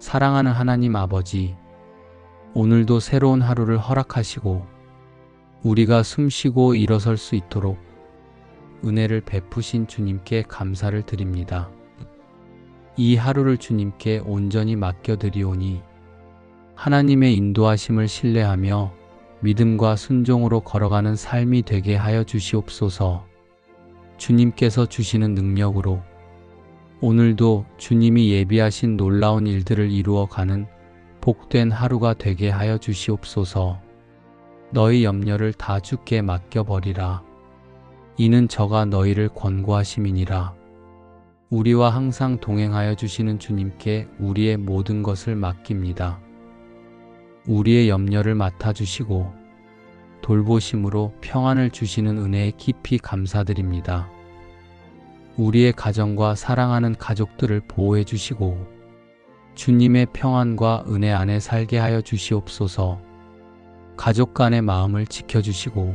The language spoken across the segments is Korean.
사랑하는 하나님 아버지, 오늘도 새로운 하루를 허락하시고 우리가 숨쉬고 일어설 수 있도록 은혜를 베푸신 주님께 감사를 드립니다. 이 하루를 주님께 온전히 맡겨드리오니 하나님의 인도하심을 신뢰하며 믿음과 순종으로 걸어가는 삶이 되게 하여 주시옵소서. 주님께서 주시는 능력으로 오늘도 주님이 예비하신 놀라운 일들을 이루어가는 복된 하루가 되게 하여 주시옵소서. 너희 염려를 다 주께 맡겨버리라. 이는 저가 너희를 권고하심이니라. 우리와 항상 동행하여 주시는 주님께 우리의 모든 것을 맡깁니다. 우리의 염려를 맡아주시고 돌보심으로 평안을 주시는 은혜에 깊이 감사드립니다. 우리의 가정과 사랑하는 가족들을 보호해 주시고 주님의 평안과 은혜 안에 살게 하여 주시옵소서. 가족 간의 마음을 지켜주시고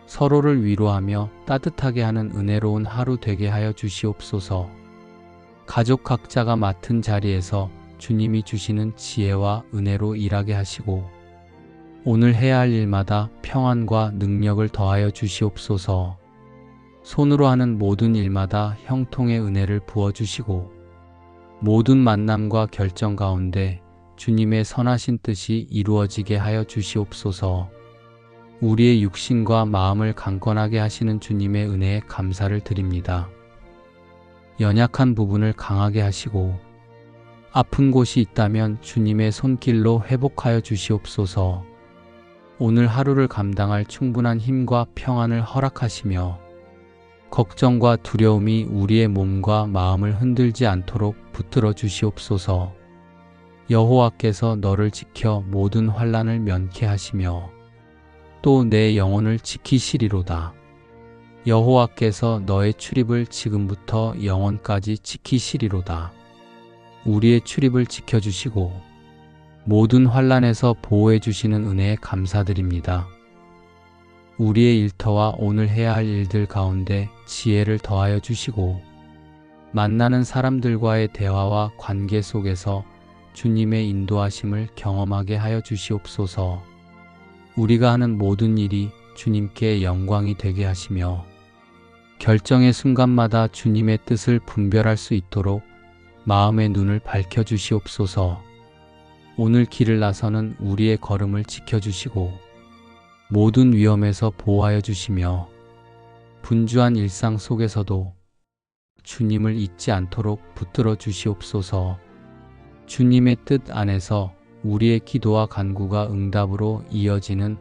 서로를 위로하며 따뜻하게 하는 은혜로운 하루 되게 하여 주시옵소서. 가족 각자가 맡은 자리에서 주님이 주시는 지혜와 은혜로 일하게 하시고 오늘 해야 할 일마다 평안과 능력을 더하여 주시옵소서. 손으로 하는 모든 일마다 형통의 은혜를 부어주시고 모든 만남과 결정 가운데 주님의 선하신 뜻이 이루어지게 하여 주시옵소서. 우리의 육신과 마음을 강건하게 하시는 주님의 은혜에 감사를 드립니다. 연약한 부분을 강하게 하시고 아픈 곳이 있다면 주님의 손길로 회복하여 주시옵소서. 오늘 하루를 감당할 충분한 힘과 평안을 허락하시며 걱정과 두려움이 우리의 몸과 마음을 흔들지 않도록 붙들어 주시옵소서. 여호와께서 너를 지켜 모든 환난을 면케 하시며 또 내 영혼을 지키시리로다. 여호와께서 너의 출입을 지금부터 영원까지 지키시리로다. 우리의 출입을 지켜주시고 모든 환난에서 보호해 주시는 은혜에 감사드립니다. 우리의 일터와 오늘 해야 할 일들 가운데 지혜를 더하여 주시고 만나는 사람들과의 대화와 관계 속에서 주님의 인도하심을 경험하게 하여 주시옵소서. 우리가 하는 모든 일이 주님께 영광이 되게 하시며 결정의 순간마다 주님의 뜻을 분별할 수 있도록 마음의 눈을 밝혀 주시옵소서. 오늘 길을 나서는 우리의 걸음을 지켜주시고 모든 위험에서 보호하여 주시며 분주한 일상 속에서도 주님을 잊지 않도록 붙들어 주시옵소서. 주님의 뜻 안에서 우리의 기도와 간구가 응답으로 이어지는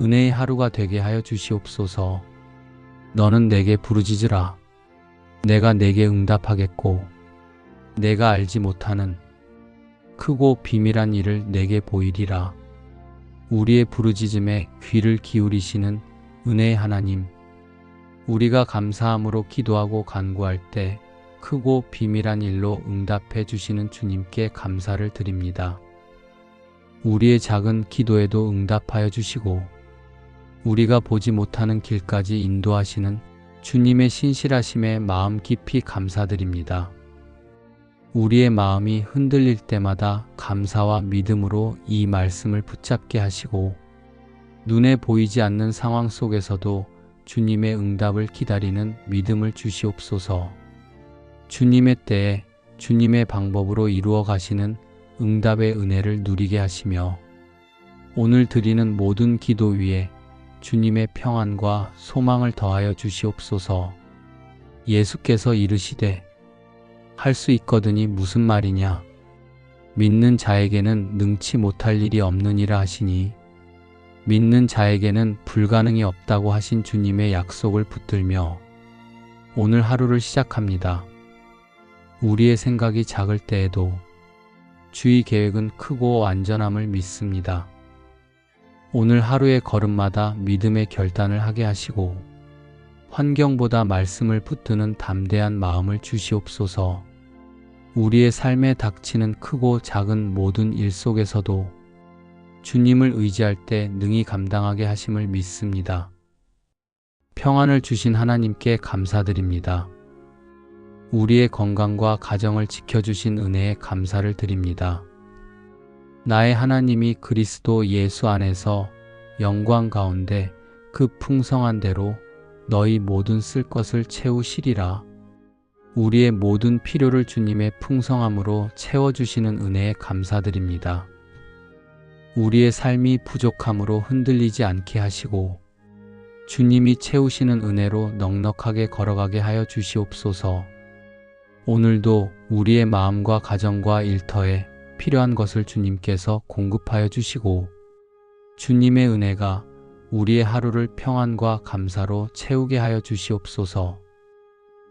은혜의 하루가 되게 하여 주시옵소서. 너는 내게 부르짖으라. 내가 내게 응답하겠고 내가 알지 못하는 크고 비밀한 일을 내게 보이리라. 우리의 부르짖음에 귀를 기울이시는 은혜의 하나님, 우리가 감사함으로 기도하고 간구할 때 크고 비밀한 일로 응답해 주시는 주님께 감사를 드립니다. 우리의 작은 기도에도 응답하여 주시고 우리가 보지 못하는 길까지 인도하시는 주님의 신실하심에 마음 깊이 감사드립니다. 우리의 마음이 흔들릴 때마다 감사와 믿음으로 이 말씀을 붙잡게 하시고 눈에 보이지 않는 상황 속에서도 주님의 응답을 기다리는 믿음을 주시옵소서. 주님의 때에 주님의 방법으로 이루어 가시는 응답의 은혜를 누리게 하시며 오늘 드리는 모든 기도 위에 주님의 평안과 소망을 더하여 주시옵소서. 예수께서 이르시되 할 수 있거든이 무슨 말이냐? 믿는 자에게는 능치 못할 일이 없느니라 하시니 믿는 자에게는 불가능이 없다고 하신 주님의 약속을 붙들며 오늘 하루를 시작합니다. 우리의 생각이 작을 때에도 주의 계획은 크고 완전함을 믿습니다. 오늘 하루의 걸음마다 믿음의 결단을 하게 하시고 환경보다 말씀을 붙드는 담대한 마음을 주시옵소서. 우리의 삶에 닥치는 크고 작은 모든 일 속에서도 주님을 의지할 때 능히 감당하게 하심을 믿습니다. 평안을 주신 하나님께 감사드립니다. 우리의 건강과 가정을 지켜주신 은혜에 감사를 드립니다. 나의 하나님이 그리스도 예수 안에서 영광 가운데 그 풍성한 대로 너희 모든 쓸 것을 채우시리라. 우리의 모든 필요를 주님의 풍성함으로 채워주시는 은혜에 감사드립니다. 우리의 삶이 부족함으로 흔들리지 않게 하시고 주님이 채우시는 은혜로 넉넉하게 걸어가게 하여 주시옵소서. 오늘도 우리의 마음과 가정과 일터에 필요한 것을 주님께서 공급하여 주시고 주님의 은혜가 우리의 하루를 평안과 감사로 채우게 하여 주시옵소서.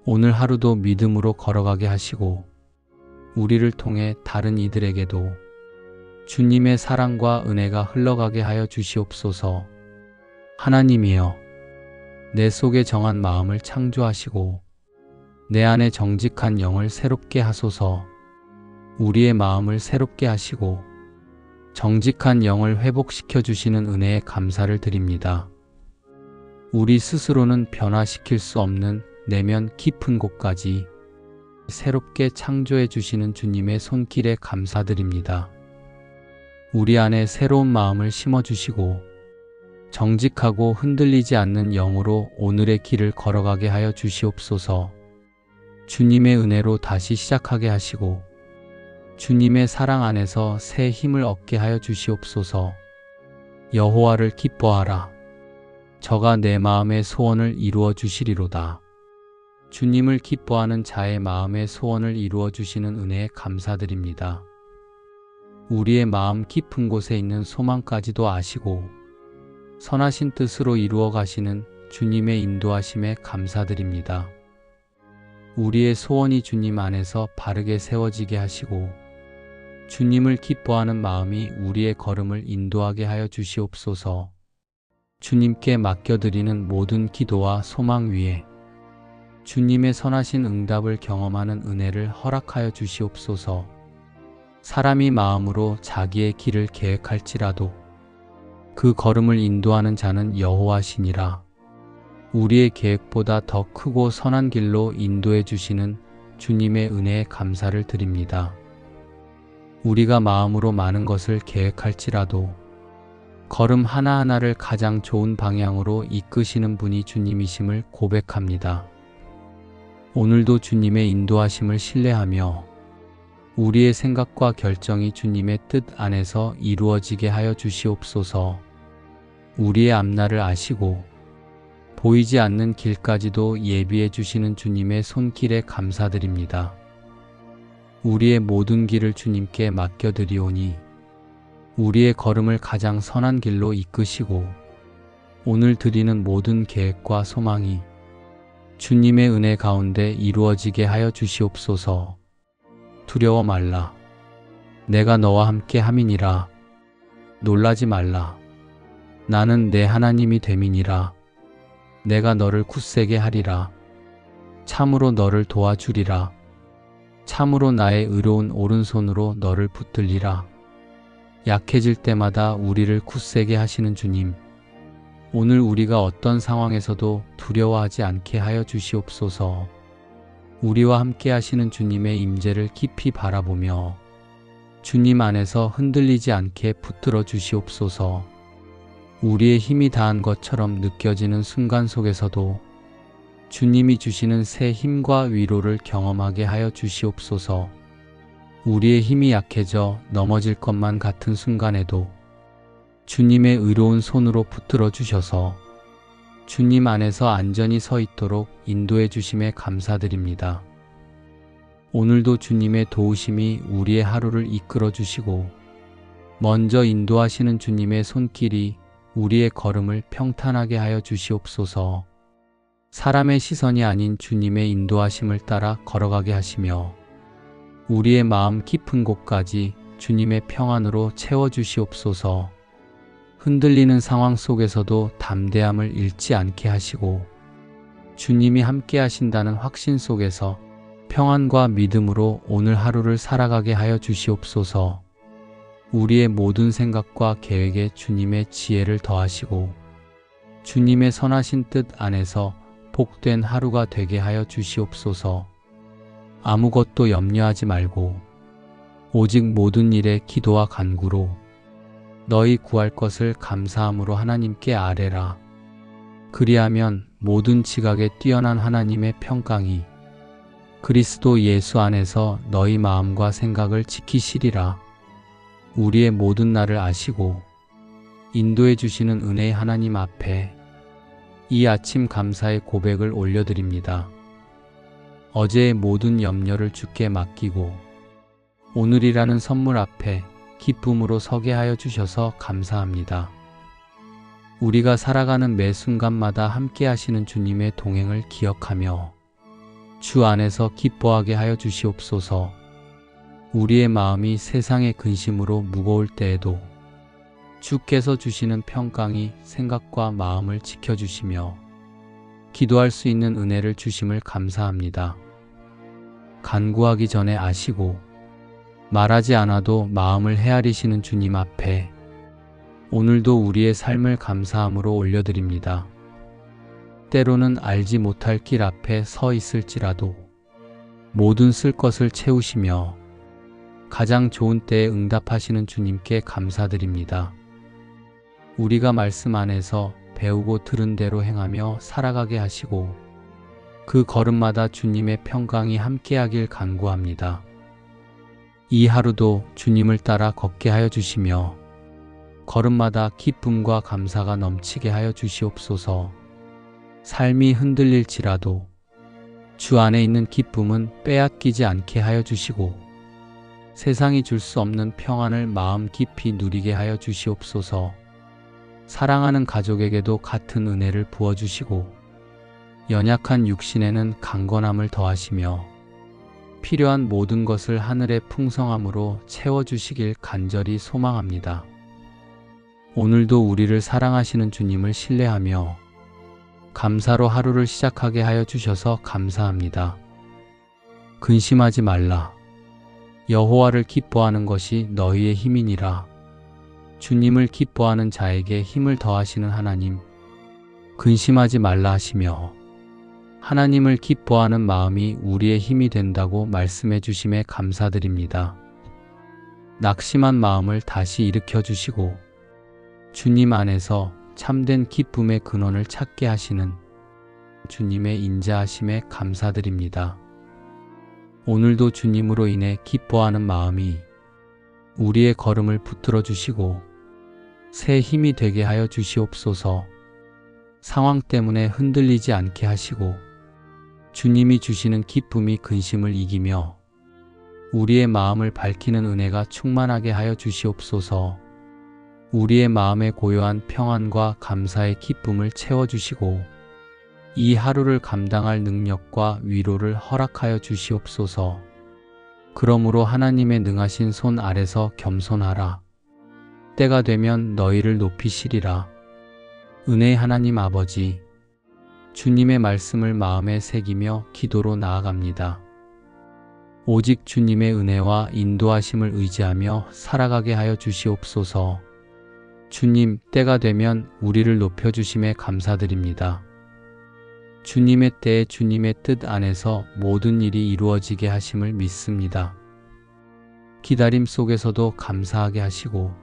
오늘 하루도 믿음으로 걸어가게 하시고 우리를 통해 다른 이들에게도 주님의 사랑과 은혜가 흘러가게 하여 주시옵소서. 하나님이여, 내 속에 정한 마음을 창조하시고 내 안에 정직한 영을 새롭게 하소서. 우리의 마음을 새롭게 하시고 정직한 영을 회복시켜 주시는 은혜에 감사를 드립니다. 우리 스스로는 변화시킬 수 없는 내면 깊은 곳까지 새롭게 창조해 주시는 주님의 손길에 감사드립니다. 우리 안에 새로운 마음을 심어주시고 정직하고 흔들리지 않는 영으로 오늘의 길을 걸어가게 하여 주시옵소서. 주님의 은혜로 다시 시작하게 하시고 주님의 사랑 안에서 새 힘을 얻게 하여 주시옵소서. 여호와를 기뻐하라. 저가 내 마음의 소원을 이루어 주시리로다. 주님을 기뻐하는 자의 마음의 소원을 이루어 주시는 은혜에 감사드립니다. 우리의 마음 깊은 곳에 있는 소망까지도 아시고 선하신 뜻으로 이루어 가시는 주님의 인도하심에 감사드립니다. 우리의 소원이 주님 안에서 바르게 세워지게 하시고 주님을 기뻐하는 마음이 우리의 걸음을 인도하게 하여 주시옵소서. 주님께 맡겨드리는 모든 기도와 소망 위에 주님의 선하신 응답을 경험하는 은혜를 허락하여 주시옵소서. 사람이 마음으로 자기의 길을 계획할지라도 그 걸음을 인도하는 자는 여호와시니라. 우리의 계획보다 더 크고 선한 길로 인도해 주시는 주님의 은혜에 감사를 드립니다. 우리가 마음으로 많은 것을 계획할지라도 걸음 하나하나를 가장 좋은 방향으로 이끄시는 분이 주님이심을 고백합니다. 오늘도 주님의 인도하심을 신뢰하며 우리의 생각과 결정이 주님의 뜻 안에서 이루어지게 하여 주시옵소서. 우리의 앞날을 아시고 보이지 않는 길까지도 예비해 주시는 주님의 손길에 감사드립니다. 우리의 모든 길을 주님께 맡겨드리오니 우리의 걸음을 가장 선한 길로 이끄시고 오늘 드리는 모든 계획과 소망이 주님의 은혜 가운데 이루어지게 하여 주시옵소서. 두려워 말라. 내가 너와 함께 함이니라. 놀라지 말라. 나는 내 하나님이 됨이니라. 내가 너를 굳세게 하리라. 참으로 너를 도와주리라. 참으로 나의 의로운 오른손으로 너를 붙들리라. 약해질 때마다 우리를 굳세게 하시는 주님, 오늘 우리가 어떤 상황에서도 두려워하지 않게 하여 주시옵소서. 우리와 함께 하시는 주님의 임재를 깊이 바라보며 주님 안에서 흔들리지 않게 붙들어 주시옵소서. 우리의 힘이 다한 것처럼 느껴지는 순간 속에서도 주님이 주시는 새 힘과 위로를 경험하게 하여 주시옵소서. 우리의 힘이 약해져 넘어질 것만 같은 순간에도 주님의 의로운 손으로 붙들어 주셔서 주님 안에서 안전히 서 있도록 인도해 주심에 감사드립니다. 오늘도 주님의 도우심이 우리의 하루를 이끌어 주시고 먼저 인도하시는 주님의 손길이 우리의 걸음을 평탄하게 하여 주시옵소서. 사람의 시선이 아닌 주님의 인도하심을 따라 걸어가게 하시며 우리의 마음 깊은 곳까지 주님의 평안으로 채워주시옵소서. 흔들리는 상황 속에서도 담대함을 잃지 않게 하시고 주님이 함께 하신다는 확신 속에서 평안과 믿음으로 오늘 하루를 살아가게 하여 주시옵소서. 우리의 모든 생각과 계획에 주님의 지혜를 더하시고 주님의 선하신 뜻 안에서 복된 하루가 되게 하여 주시옵소서. 아무것도 염려하지 말고 오직 모든 일에 기도와 간구로 너희 구할 것을 감사함으로 하나님께 아뢰라. 그리하면 모든 지각에 뛰어난 하나님의 평강이 그리스도 예수 안에서 너희 마음과 생각을 지키시리라. 우리의 모든 날을 아시고 인도해 주시는 은혜의 하나님 앞에 이 아침 감사의 고백을 올려드립니다. 어제의 모든 염려를 주께 맡기고 오늘이라는 선물 앞에 기쁨으로 서게 하여 주셔서 감사합니다. 우리가 살아가는 매 순간마다 함께 하시는 주님의 동행을 기억하며 주 안에서 기뻐하게 하여 주시옵소서. 우리의 마음이 세상의 근심으로 무거울 때에도 주께서 주시는 평강이 생각과 마음을 지켜주시며 기도할 수 있는 은혜를 주심을 감사합니다. 간구하기 전에 아시고 말하지 않아도 마음을 헤아리시는 주님 앞에 오늘도 우리의 삶을 감사함으로 올려드립니다. 때로는 알지 못할 길 앞에 서 있을지라도 모든 쓸 것을 채우시며 가장 좋은 때에 응답하시는 주님께 감사드립니다. 우리가 말씀 안에서 배우고 들은 대로 행하며 살아가게 하시고 그 걸음마다 주님의 평강이 함께하길 간구합니다. 이 하루도 주님을 따라 걷게 하여 주시며 걸음마다 기쁨과 감사가 넘치게 하여 주시옵소서. 삶이 흔들릴지라도 주 안에 있는 기쁨은 빼앗기지 않게 하여 주시고 세상이 줄 수 없는 평안을 마음 깊이 누리게 하여 주시옵소서. 사랑하는 가족에게도 같은 은혜를 부어주시고 연약한 육신에는 강건함을 더하시며 필요한 모든 것을 하늘의 풍성함으로 채워주시길 간절히 소망합니다. 오늘도 우리를 사랑하시는 주님을 신뢰하며 감사로 하루를 시작하게 하여 주셔서 감사합니다. 근심하지 말라. 여호와를 기뻐하는 것이 너희의 힘이니라. 주님을 기뻐하는 자에게 힘을 더하시는 하나님, 근심하지 말라 하시며 하나님을 기뻐하는 마음이 우리의 힘이 된다고 말씀해 주심에 감사드립니다. 낙심한 마음을 다시 일으켜 주시고 주님 안에서 참된 기쁨의 근원을 찾게 하시는 주님의 인자하심에 감사드립니다. 오늘도 주님으로 인해 기뻐하는 마음이 우리의 걸음을 붙들어 주시고 새 힘이 되게 하여 주시옵소서. 상황 때문에 흔들리지 않게 하시고 주님이 주시는 기쁨이 근심을 이기며 우리의 마음을 밝히는 은혜가 충만하게 하여 주시옵소서. 우리의 마음에 고요한 평안과 감사의 기쁨을 채워주시고 이 하루를 감당할 능력과 위로를 허락하여 주시옵소서. 그러므로 하나님의 능하신 손 아래서 겸손하라. 때가 되면 너희를 높이시리라. 은혜의 하나님 아버지, 주님의 말씀을 마음에 새기며 기도로 나아갑니다. 오직 주님의 은혜와 인도하심을 의지하며 살아가게 하여 주시옵소서. 주님, 때가 되면 우리를 높여주심에 감사드립니다. 주님의 때에 주님의 뜻 안에서 모든 일이 이루어지게 하심을 믿습니다. 기다림 속에서도 감사하게 하시고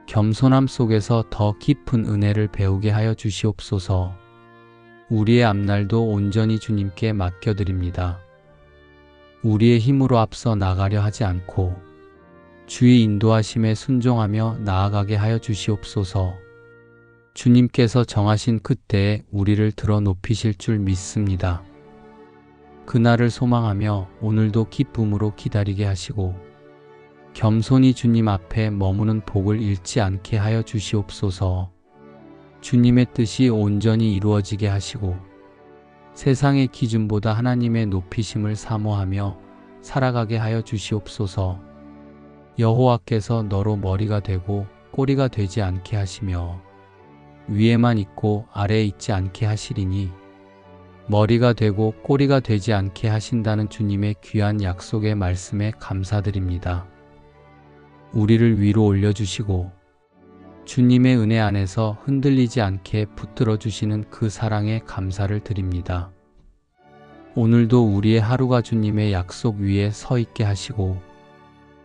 겸손함 속에서 더 깊은 은혜를 배우게 하여 주시옵소서. 우리의 앞날도 온전히 주님께 맡겨드립니다. 우리의 힘으로 앞서 나가려 하지 않고 주의 인도하심에 순종하며 나아가게 하여 주시옵소서. 주님께서 정하신 그때에 우리를 들어 높이실 줄 믿습니다. 그날을 소망하며 오늘도 기쁨으로 기다리게 하시고 겸손히 주님 앞에 머무는 복을 잃지 않게 하여 주시옵소서. 주님의 뜻이 온전히 이루어지게 하시고 세상의 기준보다 하나님의 높이심을 사모하며 살아가게 하여 주시옵소서. 여호와께서 너로 머리가 되고 꼬리가 되지 않게 하시며 위에만 있고 아래에 있지 않게 하시리니 머리가 되고 꼬리가 되지 않게 하신다는 주님의 귀한 약속의 말씀에 감사드립니다. 우리를 위로 올려주시고 주님의 은혜 안에서 흔들리지 않게 붙들어 주시는 그 사랑에 감사를 드립니다. 오늘도 우리의 하루가 주님의 약속 위에 서 있게 하시고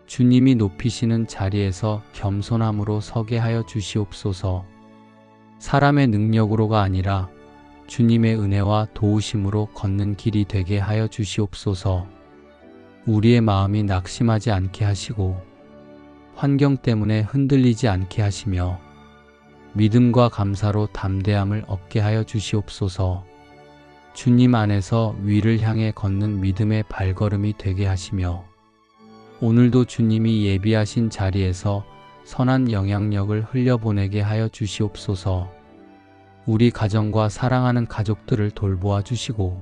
주님이 높이시는 자리에서 겸손함으로 서게 하여 주시옵소서. 사람의 능력으로가 아니라 주님의 은혜와 도우심으로 걷는 길이 되게 하여 주시옵소서. 우리의 마음이 낙심하지 않게 하시고 환경 때문에 흔들리지 않게 하시며 믿음과 감사로 담대함을 얻게 하여 주시옵소서. 주님 안에서 위를 향해 걷는 믿음의 발걸음이 되게 하시며 오늘도 주님이 예비하신 자리에서 선한 영향력을 흘려보내게 하여 주시옵소서. 우리 가정과 사랑하는 가족들을 돌보아 주시고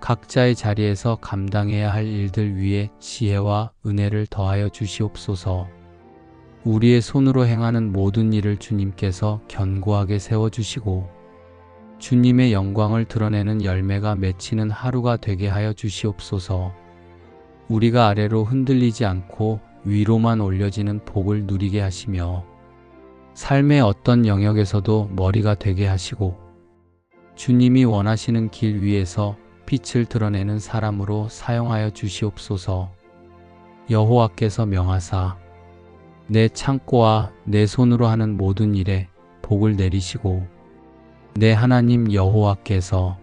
각자의 자리에서 감당해야 할 일들 위에 지혜와 은혜를 더하여 주시옵소서. 우리의 손으로 행하는 모든 일을 주님께서 견고하게 세워주시고 주님의 영광을 드러내는 열매가 맺히는 하루가 되게 하여 주시옵소서. 우리가 아래로 흔들리지 않고 위로만 올려지는 복을 누리게 하시며 삶의 어떤 영역에서도 머리가 되게 하시고 주님이 원하시는 길 위에서 빛을 드러내는 사람으로 사용하여 주시옵소서. 여호와께서 명하사 내 창고와 내 손으로 하는 모든 일에 복을 내리시고 내 하나님 여호와께서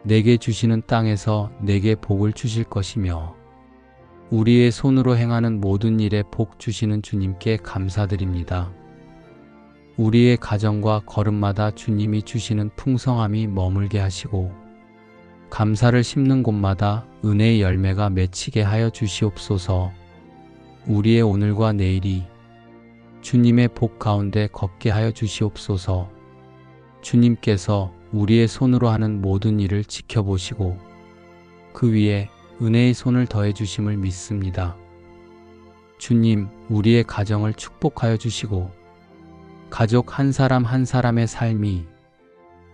내게 주시는 땅에서 내게 복을 주실 것이며 우리의 손으로 행하는 모든 일에 복 주시는 주님께 감사드립니다. 우리의 가정과 걸음마다 주님이 주시는 풍성함이 머물게 하시고 감사를 심는 곳마다 은혜의 열매가 맺히게 하여 주시옵소서. 우리의 오늘과 내일이 주님의 복 가운데 걷게 하여 주시옵소서. 주님께서 우리의 손으로 하는 모든 일을 지켜보시고 그 위에 은혜의 손을 더해 주심을 믿습니다. 주님, 우리의 가정을 축복하여 주시고 가족 한 사람 한 사람의 삶이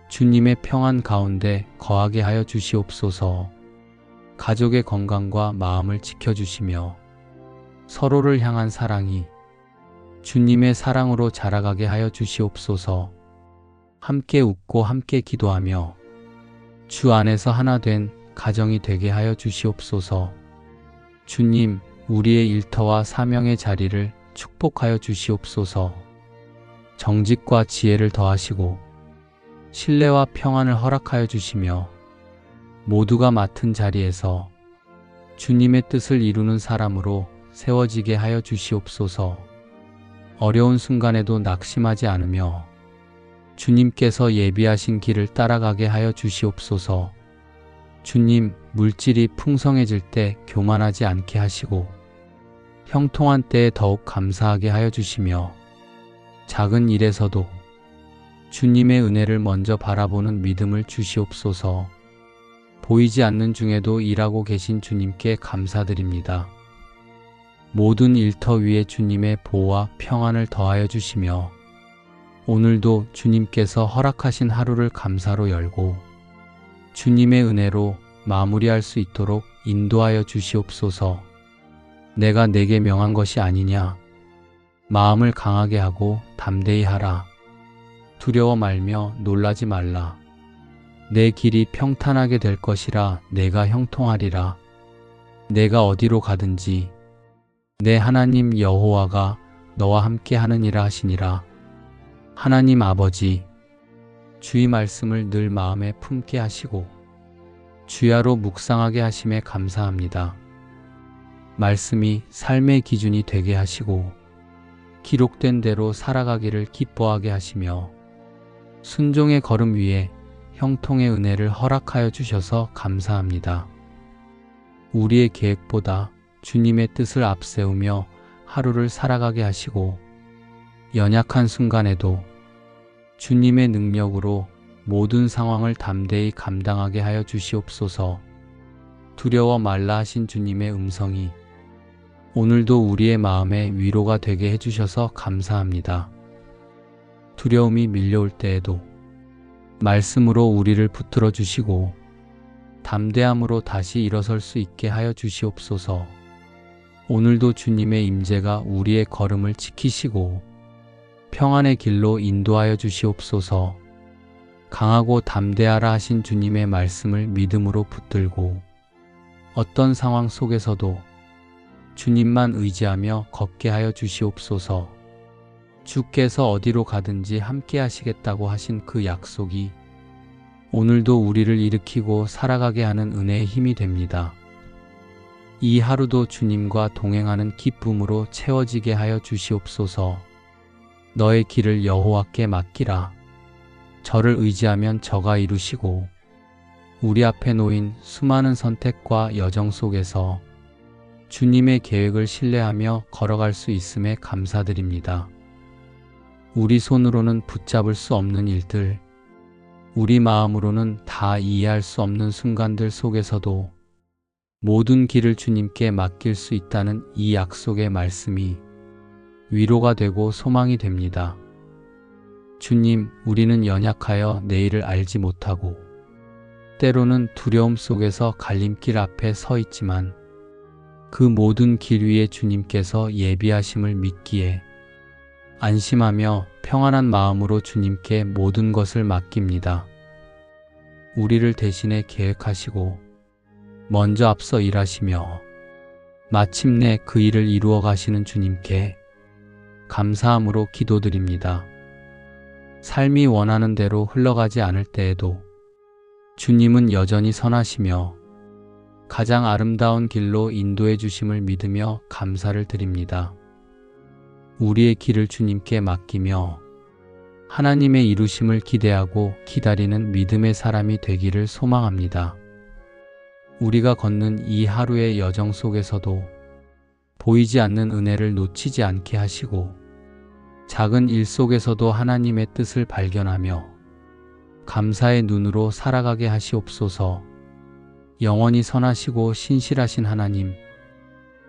주님의 평안 가운데 거하게 하여 주시옵소서. 가족의 건강과 마음을 지켜주시며 서로를 향한 사랑이 주님의 사랑으로 자라가게 하여 주시옵소서. 함께 웃고 함께 기도하며 주 안에서 하나 된 가정이 되게 하여 주시옵소서. 주님, 우리의 일터와 사명의 자리를 축복하여 주시옵소서. 정직과 지혜를 더하시고 신뢰와 평안을 허락하여 주시며 모두가 맡은 자리에서 주님의 뜻을 이루는 사람으로 세워지게 하여 주시옵소서. 어려운 순간에도 낙심하지 않으며 주님께서 예비하신 길을 따라가게 하여 주시옵소서. 주님, 물질이 풍성해질 때 교만하지 않게 하시고 형통한 때에 더욱 감사하게 하여 주시며 작은 일에서도 주님의 은혜를 먼저 바라보는 믿음을 주시옵소서. 보이지 않는 중에도 일하고 계신 주님께 감사드립니다. 모든 일터 위에 주님의 보호와 평안을 더하여 주시며 오늘도 주님께서 허락하신 하루를 감사로 열고 주님의 은혜로 마무리할 수 있도록 인도하여 주시옵소서. 내가 내게 명한 것이 아니냐. 마음을 강하게 하고 담대히 하라. 두려워 말며 놀라지 말라. 내 길이 평탄하게 될 것이라. 내가 형통하리라. 내가 어디로 가든지 내 하나님 여호와가 너와 함께 하느니라 하시니라. 하나님 아버지, 주의 말씀을 늘 마음에 품게 하시고 주야로 묵상하게 하심에 감사합니다. 말씀이 삶의 기준이 되게 하시고 기록된 대로 살아가기를 기뻐하게 하시며 순종의 걸음 위에 형통의 은혜를 허락하여 주셔서 감사합니다. 우리의 계획보다 주님의 뜻을 앞세우며 하루를 살아가게 하시고 연약한 순간에도 주님의 능력으로 모든 상황을 담대히 감당하게 하여 주시옵소서. 두려워 말라 하신 주님의 음성이 오늘도 우리의 마음에 위로가 되게 해주셔서 감사합니다. 두려움이 밀려올 때에도 말씀으로 우리를 붙들어 주시고 담대함으로 다시 일어설 수 있게 하여 주시옵소서. 오늘도 주님의 임재가 우리의 걸음을 지키시고 평안의 길로 인도하여 주시옵소서. 강하고 담대하라 하신 주님의 말씀을 믿음으로 붙들고 어떤 상황 속에서도 주님만 의지하며 걷게 하여 주시옵소서. 주께서 어디로 가든지 함께 하시겠다고 하신 그 약속이 오늘도 우리를 일으키고 살아가게 하는 은혜의 힘이 됩니다. 이 하루도 주님과 동행하는 기쁨으로 채워지게 하여 주시옵소서. 너의 길을 여호와께 맡기라. 저를 의지하면 저가 이루시고 우리 앞에 놓인 수많은 선택과 여정 속에서 주님의 계획을 신뢰하며 걸어갈 수 있음에 감사드립니다. 우리 손으로는 붙잡을 수 없는 일들, 우리 마음으로는 다 이해할 수 없는 순간들 속에서도 모든 길을 주님께 맡길 수 있다는 이 약속의 말씀이 위로가 되고 소망이 됩니다. 주님, 우리는 연약하여 내일을 알지 못하고 때로는 두려움 속에서 갈림길 앞에 서 있지만 그 모든 길 위에 주님께서 예비하심을 믿기에 안심하며 평안한 마음으로 주님께 모든 것을 맡깁니다. 우리를 대신해 계획하시고 먼저 앞서 일하시며 마침내 그 일을 이루어 가시는 주님께 감사함으로 기도드립니다. 삶이 원하는 대로 흘러가지 않을 때에도 주님은 여전히 선하시며 가장 아름다운 길로 인도해 주심을 믿으며 감사를 드립니다. 우리의 길을 주님께 맡기며 하나님의 이루심을 기대하고 기다리는 믿음의 사람이 되기를 소망합니다. 우리가 걷는 이 하루의 여정 속에서도 보이지 않는 은혜를 놓치지 않게 하시고 작은 일 속에서도 하나님의 뜻을 발견하며 감사의 눈으로 살아가게 하시옵소서. 영원히 선하시고 신실하신 하나님,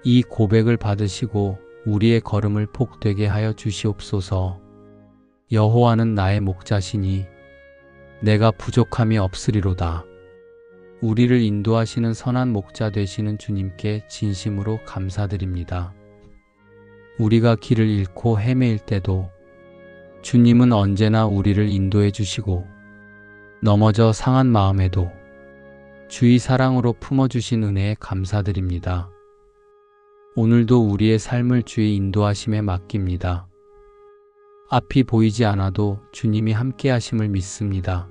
이 고백을 받으시고 우리의 걸음을 복되게 하여 주시옵소서. 여호와는 나의 목자시니 내가 부족함이 없으리로다. 우리를 인도하시는 선한 목자 되시는 주님께 진심으로 감사드립니다. 우리가 길을 잃고 헤매일 때도 주님은 언제나 우리를 인도해 주시고 넘어져 상한 마음에도 주의 사랑으로 품어주신 은혜에 감사드립니다. 오늘도 우리의 삶을 주의 인도하심에 맡깁니다. 앞이 보이지 않아도 주님이 함께 하심을 믿습니다.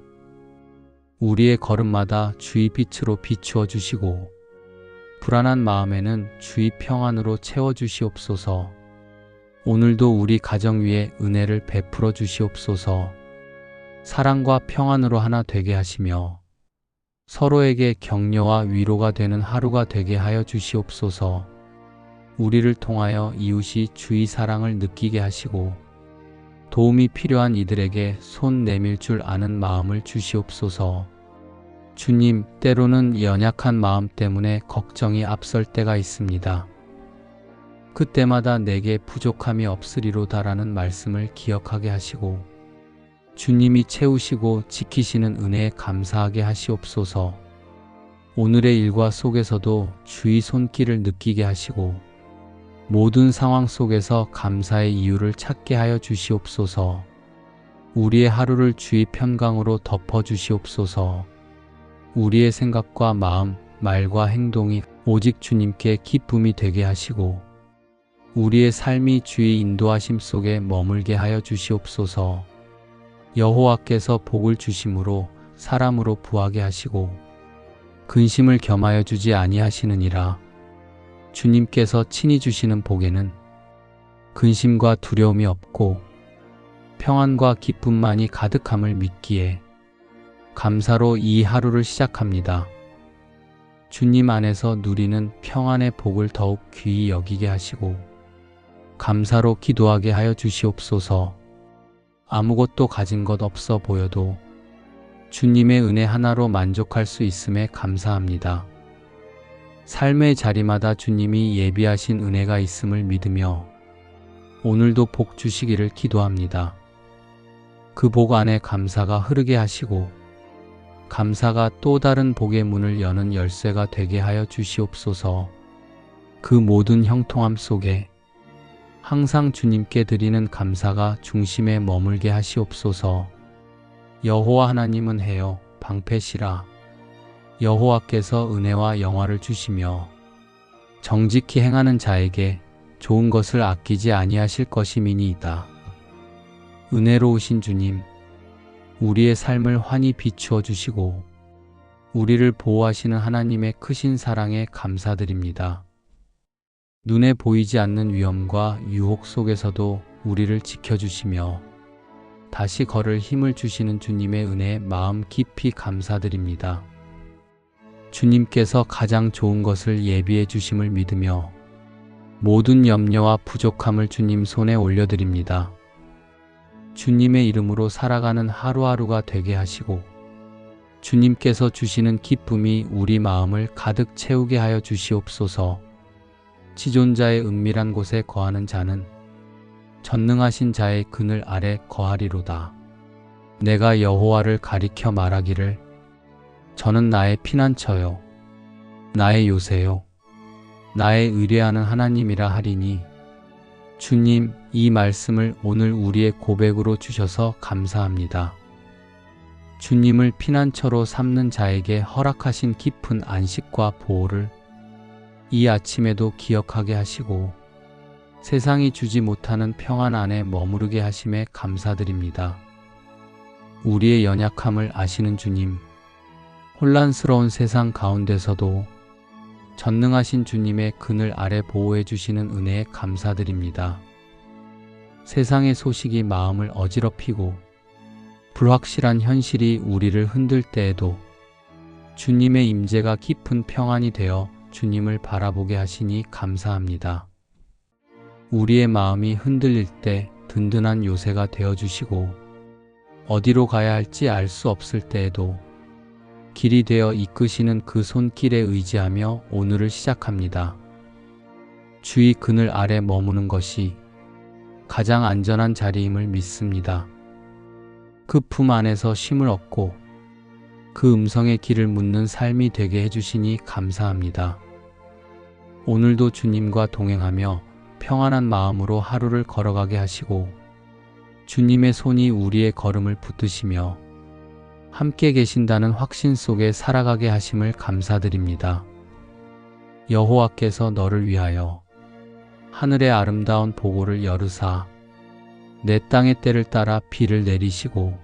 우리의 걸음마다 주의 빛으로 비추어 주시고 불안한 마음에는 주의 평안으로 채워 주시옵소서. 오늘도 우리 가정 위에 은혜를 베풀어 주시옵소서. 사랑과 평안으로 하나 되게 하시며 서로에게 격려와 위로가 되는 하루가 되게 하여 주시옵소서. 우리를 통하여 이웃이 주의 사랑을 느끼게 하시고 도움이 필요한 이들에게 손 내밀 줄 아는 마음을 주시옵소서. 주님, 때로는 연약한 마음 때문에 걱정이 앞설 때가 있습니다. 그때마다 내게 부족함이 없으리로다라는 말씀을 기억하게 하시고 주님이 채우시고 지키시는 은혜에 감사하게 하시옵소서. 오늘의 일과 속에서도 주의 손길을 느끼게 하시고 모든 상황 속에서 감사의 이유를 찾게 하여 주시옵소서. 우리의 하루를 주의 평강으로 덮어 주시옵소서. 우리의 생각과 마음, 말과 행동이 오직 주님께 기쁨이 되게 하시고 우리의 삶이 주의 인도하심 속에 머물게 하여 주시옵소서. 여호와께서 복을 주심으로 사람으로 부하게 하시고 근심을 겸하여 주지 아니하시느니라. 주님께서 친히 주시는 복에는 근심과 두려움이 없고 평안과 기쁨만이 가득함을 믿기에 감사로 이 하루를 시작합니다. 주님 안에서 누리는 평안의 복을 더욱 귀히 여기게 하시고 감사로 기도하게 하여 주시옵소서. 아무것도 가진 것 없어 보여도 주님의 은혜 하나로 만족할 수 있음에 감사합니다. 삶의 자리마다 주님이 예비하신 은혜가 있음을 믿으며 오늘도 복 주시기를 기도합니다. 그 복 안에 감사가 흐르게 하시고 감사가 또 다른 복의 문을 여는 열쇠가 되게 하여 주시옵소서. 그 모든 형통함 속에 항상 주님께 드리는 감사가 중심에 머물게 하시옵소서. 여호와 하나님은 해요 방패시라. 여호와께서 은혜와 영화를 주시며 정직히 행하는 자에게 좋은 것을 아끼지 아니하실 것임이니이다. 은혜로우신 주님, 우리의 삶을 환히 비추어 주시고 우리를 보호하시는 하나님의 크신 사랑에 감사드립니다. 눈에 보이지 않는 위험과 유혹 속에서도 우리를 지켜주시며 다시 걸을 힘을 주시는 주님의 은혜에 마음 깊이 감사드립니다. 주님께서 가장 좋은 것을 예비해 주심을 믿으며 모든 염려와 부족함을 주님 손에 올려드립니다. 주님의 이름으로 살아가는 하루하루가 되게 하시고 주님께서 주시는 기쁨이 우리 마음을 가득 채우게 하여 주시옵소서. 지존자의 은밀한 곳에 거하는 자는 전능하신 자의 그늘 아래 거하리로다. 내가 여호와를 가리켜 말하기를 저는 나의 피난처요 나의 요새요 나의 의뢰하는 하나님이라 하리니 주님, 이 말씀을 오늘 우리의 고백으로 주셔서 감사합니다. 주님을 피난처로 삼는 자에게 허락하신 깊은 안식과 보호를 이 아침에도 기억하게 하시고 세상이 주지 못하는 평안 안에 머무르게 하심에 감사드립니다. 우리의 연약함을 아시는 주님, 혼란스러운 세상 가운데서도 전능하신 주님의 그늘 아래 보호해 주시는 은혜에 감사드립니다. 세상의 소식이 마음을 어지럽히고 불확실한 현실이 우리를 흔들 때에도 주님의 임재가 깊은 평안이 되어 주님을 바라보게 하시니 감사합니다. 우리의 마음이 흔들릴 때 든든한 요새가 되어주시고 어디로 가야 할지 알 수 없을 때에도 길이 되어 이끄시는 그 손길에 의지하며 오늘을 시작합니다. 주의 그늘 아래 머무는 것이 가장 안전한 자리임을 믿습니다. 그 품 안에서 쉼을 얻고 그 음성의 길을 묻는 삶이 되게 해주시니 감사합니다. 오늘도 주님과 동행하며 평안한 마음으로 하루를 걸어가게 하시고 주님의 손이 우리의 걸음을 붙드시며 함께 계신다는 확신 속에 살아가게 하심을 감사드립니다. 여호와께서 너를 위하여 하늘의 아름다운 보고를 여르사 내 땅의 때를 따라 비를 내리시고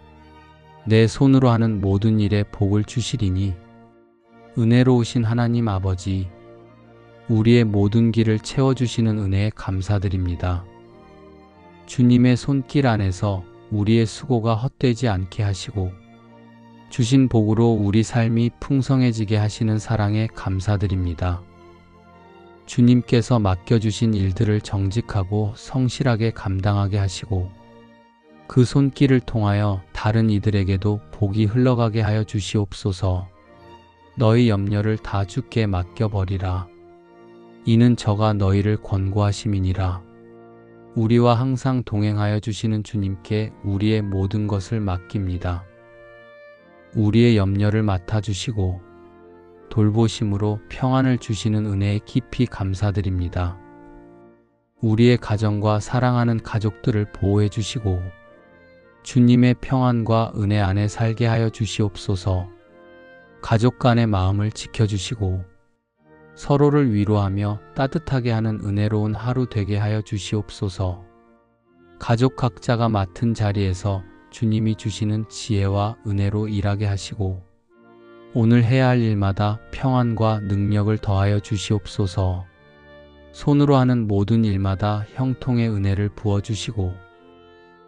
내 손으로 하는 모든 일에 복을 주시리니 은혜로우신 하나님 아버지, 우리의 모든 길을 채워주시는 은혜에 감사드립니다. 주님의 손길 안에서 우리의 수고가 헛되지 않게 하시고 주신 복으로 우리 삶이 풍성해지게 하시는 사랑에 감사드립니다. 주님께서 맡겨주신 일들을 정직하고 성실하게 감당하게 하시고 그 손길을 통하여 다른 이들에게도 복이 흘러가게 하여 주시옵소서. 너희 염려를 다 주께 맡겨버리라. 이는 저가 너희를 권고하심이니라. 우리와 항상 동행하여 주시는 주님께 우리의 모든 것을 맡깁니다. 우리의 염려를 맡아주시고 돌보심으로 평안을 주시는 은혜에 깊이 감사드립니다. 우리의 가정과 사랑하는 가족들을 보호해 주시고 주님의 평안과 은혜 안에 살게 하여 주시옵소서. 가족 간의 마음을 지켜주시고 서로를 위로하며 따뜻하게 하는 은혜로운 하루 되게 하여 주시옵소서. 가족 각자가 맡은 자리에서 주님이 주시는 지혜와 은혜로 일하게 하시고 오늘 해야 할 일마다 평안과 능력을 더하여 주시옵소서. 손으로 하는 모든 일마다 형통의 은혜를 부어주시고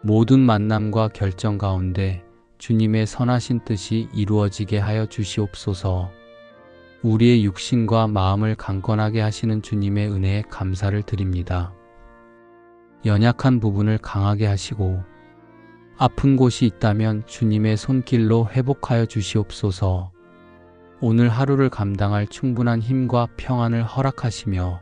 모든 만남과 결정 가운데 주님의 선하신 뜻이 이루어지게 하여 주시옵소서. 우리의 육신과 마음을 강건하게 하시는 주님의 은혜에 감사를 드립니다. 연약한 부분을 강하게 하시고 아픈 곳이 있다면 주님의 손길로 회복하여 주시옵소서. 오늘 하루를 감당할 충분한 힘과 평안을 허락하시며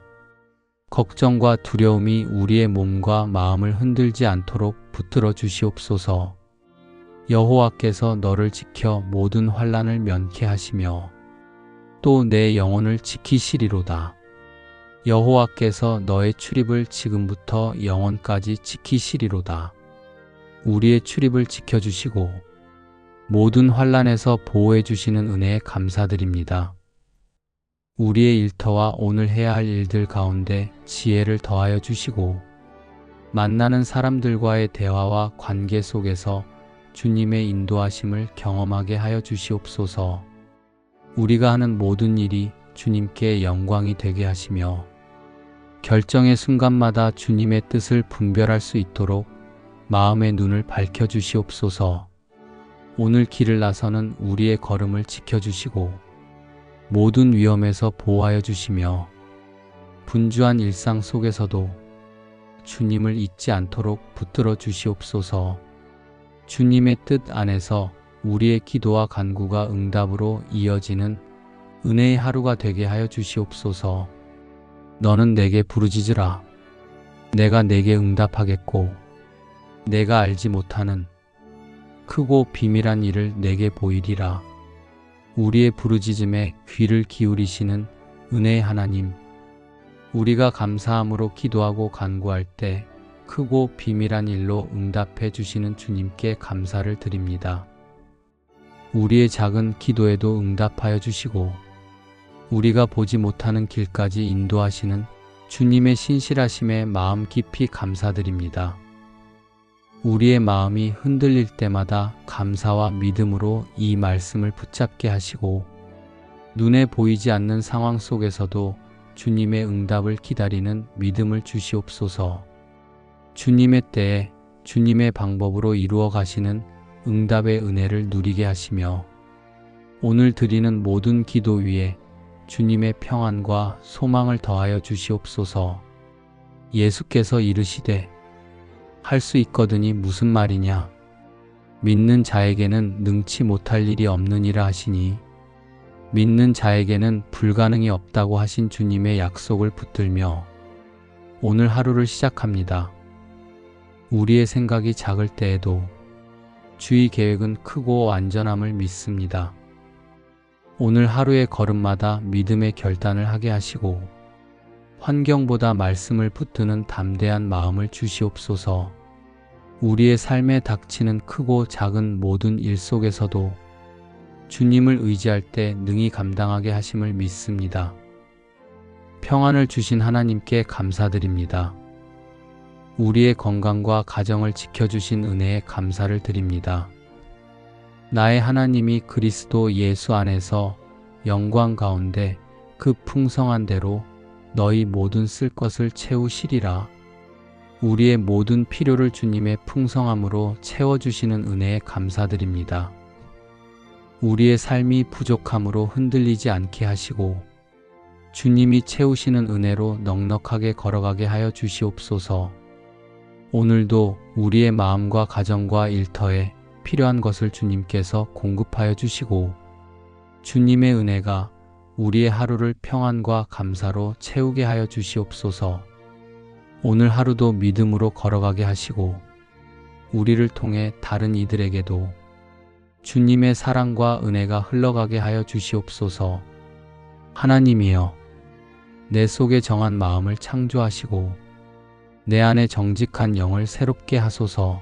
걱정과 두려움이 우리의 몸과 마음을 흔들지 않도록 붙들어 주시옵소서. 여호와께서 너를 지켜 모든 환난을 면케 하시며 또 내 영혼을 지키시리로다. 여호와께서 너의 출입을 지금부터 영원까지 지키시리로다. 우리의 출입을 지켜주시고 모든 환난에서 보호해 주시는 은혜에 감사드립니다. 우리의 일터와 오늘 해야 할 일들 가운데 지혜를 더하여 주시고 만나는 사람들과의 대화와 관계 속에서 주님의 인도하심을 경험하게 하여 주시옵소서. 우리가 하는 모든 일이 주님께 영광이 되게 하시며 결정의 순간마다 주님의 뜻을 분별할 수 있도록 마음의 눈을 밝혀 주시옵소서. 오늘 길을 나서는 우리의 걸음을 지켜주시고 모든 위험에서 보호하여 주시며 분주한 일상 속에서도 주님을 잊지 않도록 붙들어 주시옵소서. 주님의 뜻 안에서 우리의 기도와 간구가 응답으로 이어지는 은혜의 하루가 되게 하여 주시옵소서. 너는 내게 부르짖으라. 내가 내게 응답하겠고 내가 알지 못하는 크고 비밀한 일을 내게 보이리라. 우리의 부르짖음에 귀를 기울이시는 은혜의 하나님, 우리가 감사함으로 기도하고 간구할 때 크고 비밀한 일로 응답해 주시는 주님께 감사를 드립니다. 우리의 작은 기도에도 응답하여 주시고 우리가 보지 못하는 길까지 인도하시는 주님의 신실하심에 마음 깊이 감사드립니다. 우리의 마음이 흔들릴 때마다 감사와 믿음으로 이 말씀을 붙잡게 하시고 눈에 보이지 않는 상황 속에서도 주님의 응답을 기다리는 믿음을 주시옵소서. 주님의 때에 주님의 방법으로 이루어 가시는 응답의 은혜를 누리게 하시며 오늘 드리는 모든 기도 위에 주님의 평안과 소망을 더하여 주시옵소서. 예수께서 이르시되 할 수 있거든이 무슨 말이냐? 믿는 자에게는 능치 못할 일이 없느니라 하시니 믿는 자에게는 불가능이 없다고 하신 주님의 약속을 붙들며 오늘 하루를 시작합니다. 우리의 생각이 작을 때에도 주의 계획은 크고 완전함을 믿습니다. 오늘 하루의 걸음마다 믿음의 결단을 하게 하시고 환경보다 말씀을 붙드는 담대한 마음을 주시옵소서. 우리의 삶에 닥치는 크고 작은 모든 일 속에서도 주님을 의지할 때 능히 감당하게 하심을 믿습니다. 평안을 주신 하나님께 감사드립니다. 우리의 건강과 가정을 지켜주신 은혜에 감사를 드립니다. 나의 하나님이 그리스도 예수 안에서 영광 가운데 그 풍성한 대로 너희 모든 쓸 것을 채우시리라. 우리의 모든 필요를 주님의 풍성함으로 채워주시는 은혜에 감사드립니다. 우리의 삶이 부족함으로 흔들리지 않게 하시고 주님이 채우시는 은혜로 넉넉하게 걸어가게 하여 주시옵소서. 오늘도 우리의 마음과 가정과 일터에 필요한 것을 주님께서 공급하여 주시고 주님의 은혜가 우리의 하루를 평안과 감사로 채우게 하여 주시옵소서. 오늘 하루도 믿음으로 걸어가게 하시고 우리를 통해 다른 이들에게도 주님의 사랑과 은혜가 흘러가게 하여 주시옵소서. 하나님이여, 내 속에 정한 마음을 창조하시고 내 안에 정직한 영을 새롭게 하소서.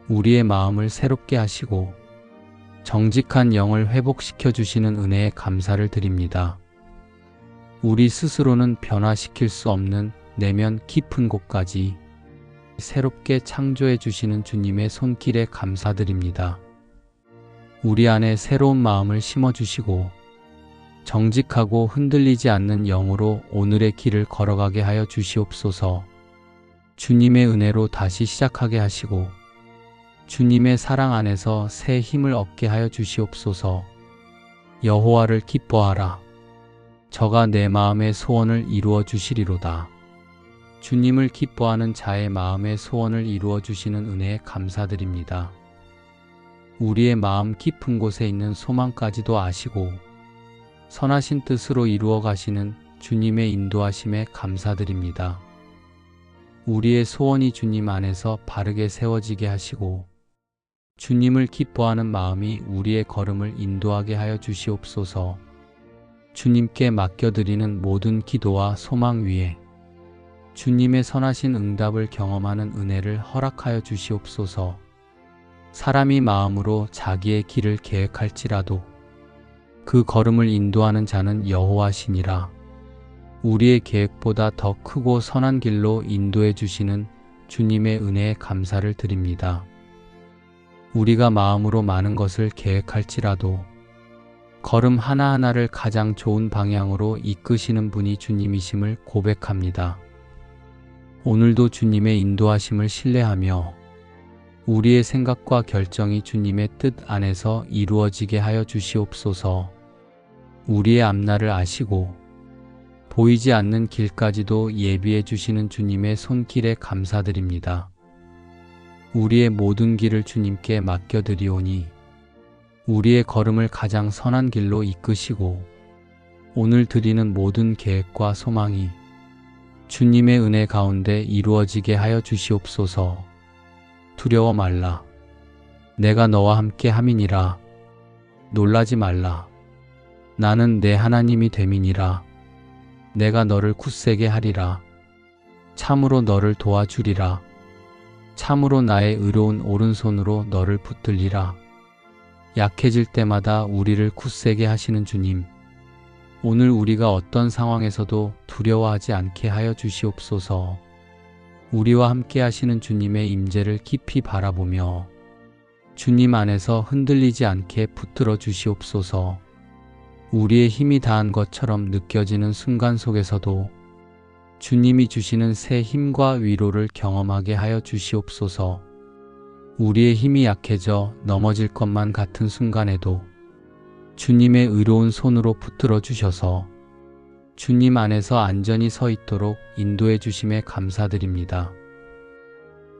우리의 마음을 새롭게 하시고 정직한 영을 회복시켜 주시는 은혜에 감사를 드립니다. 우리 스스로는 변화시킬 수 없는 내면 깊은 곳까지 새롭게 창조해 주시는 주님의 손길에 감사드립니다. 우리 안에 새로운 마음을 심어 주시고 정직하고 흔들리지 않는 영으로 오늘의 길을 걸어가게 하여 주시옵소서. 주님의 은혜로 다시 시작하게 하시고 주님의 사랑 안에서 새 힘을 얻게 하여 주시옵소서. 여호와를 기뻐하라. 저가 내 마음의 소원을 이루어 주시리로다. 주님을 기뻐하는 자의 마음의 소원을 이루어 주시는 은혜에 감사드립니다. 우리의 마음 깊은 곳에 있는 소망까지도 아시고 선하신 뜻으로 이루어 가시는 주님의 인도하심에 감사드립니다. 우리의 소원이 주님 안에서 바르게 세워지게 하시고 주님을 기뻐하는 마음이 우리의 걸음을 인도하게 하여 주시옵소서. 주님께 맡겨드리는 모든 기도와 소망 위에 주님의 선하신 응답을 경험하는 은혜를 허락하여 주시옵소서. 사람이 마음으로 자기의 길을 계획할지라도 그 걸음을 인도하는 자는 여호와시니라. 우리의 계획보다 더 크고 선한 길로 인도해 주시는 주님의 은혜에 감사를 드립니다. 우리가 마음으로 많은 것을 계획할지라도 걸음 하나하나를 가장 좋은 방향으로 이끄시는 분이 주님이심을 고백합니다. 오늘도 주님의 인도하심을 신뢰하며 우리의 생각과 결정이 주님의 뜻 안에서 이루어지게 하여 주시옵소서. 우리의 앞날을 아시고 보이지 않는 길까지도 예비해 주시는 주님의 손길에 감사드립니다. 우리의 모든 길을 주님께 맡겨드리오니 우리의 걸음을 가장 선한 길로 이끄시고 오늘 드리는 모든 계획과 소망이 주님의 은혜 가운데 이루어지게 하여 주시옵소서. 두려워 말라. 내가 너와 함께 함이니라. 놀라지 말라. 나는 내 하나님이 됨이니라. 내가 너를 굳세게 하리라. 참으로 너를 도와주리라. 참으로 나의 의로운 오른손으로 너를 붙들리라. 약해질 때마다 우리를 굳세게 하시는 주님, 오늘 우리가 어떤 상황에서도 두려워하지 않게 하여 주시옵소서. 우리와 함께 하시는 주님의 임재를 깊이 바라보며 주님 안에서 흔들리지 않게 붙들어 주시옵소서. 우리의 힘이 다한 것처럼 느껴지는 순간 속에서도 주님이 주시는 새 힘과 위로를 경험하게 하여 주시옵소서. 우리의 힘이 약해져 넘어질 것만 같은 순간에도 주님의 의로운 손으로 붙들어 주셔서 주님 안에서 안전히 서 있도록 인도해 주심에 감사드립니다.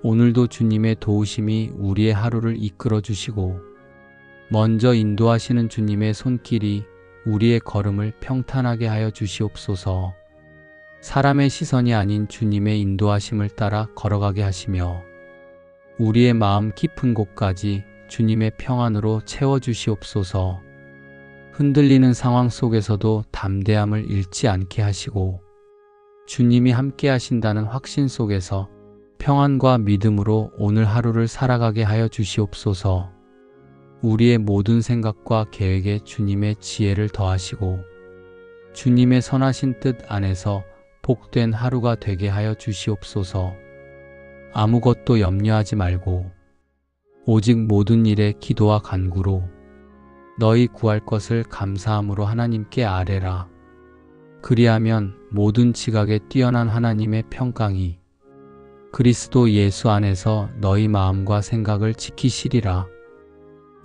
오늘도 주님의 도우심이 우리의 하루를 이끌어 주시고 먼저 인도하시는 주님의 손길이 우리의 걸음을 평탄하게 하여 주시옵소서. 사람의 시선이 아닌 주님의 인도하심을 따라 걸어가게 하시며 우리의 마음 깊은 곳까지 주님의 평안으로 채워주시옵소서. 흔들리는 상황 속에서도 담대함을 잃지 않게 하시고 주님이 함께 하신다는 확신 속에서 평안과 믿음으로 오늘 하루를 살아가게 하여 주시옵소서. 우리의 모든 생각과 계획에 주님의 지혜를 더하시고 주님의 선하신 뜻 안에서 복된 하루가 되게 하여 주시옵소서. 아무것도 염려하지 말고 오직 모든 일에 기도와 간구로 너희 구할 것을 감사함으로 하나님께 아뢰라. 그리하면 모든 지각에 뛰어난 하나님의 평강이 그리스도 예수 안에서 너희 마음과 생각을 지키시리라.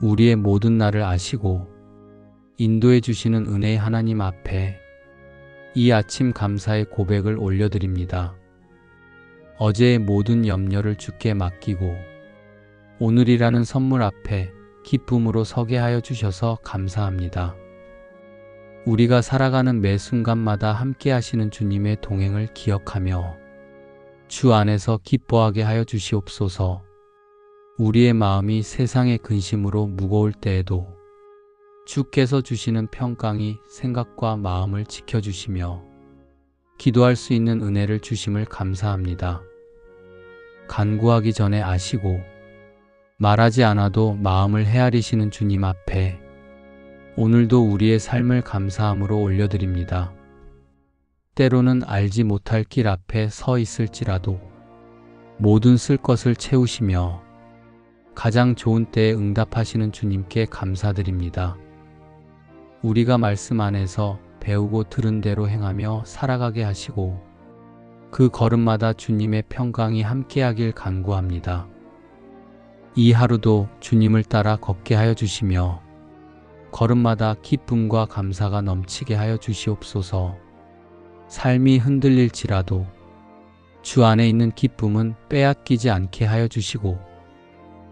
우리의 모든 날을 아시고 인도해 주시는 은혜의 하나님 앞에 이 아침 감사의 고백을 올려드립니다. 어제의 모든 염려를 주께 맡기고 오늘이라는 선물 앞에 기쁨으로 서게 하여 주셔서 감사합니다. 우리가 살아가는 매 순간마다 함께 하시는 주님의 동행을 기억하며 주 안에서 기뻐하게 하여 주시옵소서. 우리의 마음이 세상의 근심으로 무거울 때에도 주께서 주시는 평강이 생각과 마음을 지켜주시며 기도할 수 있는 은혜를 주심을 감사합니다. 간구하기 전에 아시고 말하지 않아도 마음을 헤아리시는 주님 앞에 오늘도 우리의 삶을 감사함으로 올려드립니다. 때로는 알지 못할 길 앞에 서 있을지라도 모든 쓸 것을 채우시며 가장 좋은 때에 응답하시는 주님께 감사드립니다. 우리가 말씀 안에서 배우고 들은 대로 행하며 살아가게 하시고 그 걸음마다 주님의 평강이 함께하길 간구합니다. 이 하루도 주님을 따라 걷게 하여 주시며 걸음마다 기쁨과 감사가 넘치게 하여 주시옵소서. 삶이 흔들릴지라도 주 안에 있는 기쁨은 빼앗기지 않게 하여 주시고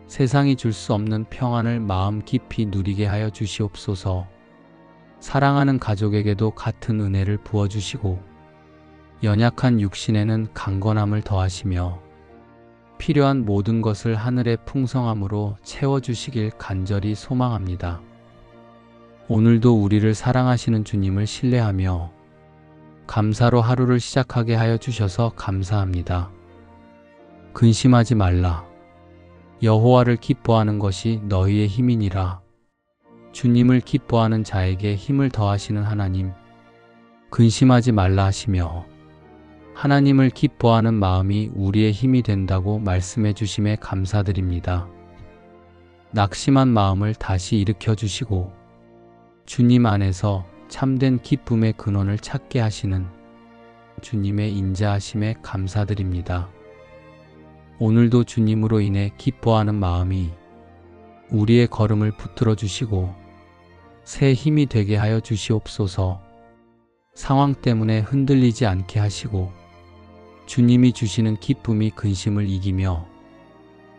세상이 줄 수 없는 평안을 마음 깊이 누리게 하여 주시옵소서. 사랑하는 가족에게도 같은 은혜를 부어주시고 연약한 육신에는 강건함을 더하시며 필요한 모든 것을 하늘의 풍성함으로 채워주시길 간절히 소망합니다. 오늘도 우리를 사랑하시는 주님을 신뢰하며 감사로 하루를 시작하게 하여 주셔서 감사합니다. 근심하지 말라. 여호와를 기뻐하는 것이 너희의 힘이니라. 주님을 기뻐하는 자에게 힘을 더하시는 하나님, 근심하지 말라 하시며 하나님을 기뻐하는 마음이 우리의 힘이 된다고 말씀해 주심에 감사드립니다. 낙심한 마음을 다시 일으켜 주시고 주님 안에서 참된 기쁨의 근원을 찾게 하시는 주님의 인자하심에 감사드립니다. 오늘도 주님으로 인해 기뻐하는 마음이 우리의 걸음을 붙들어 주시고 새 힘이 되게 하여 주시옵소서. 상황 때문에 흔들리지 않게 하시고 주님이 주시는 기쁨이 근심을 이기며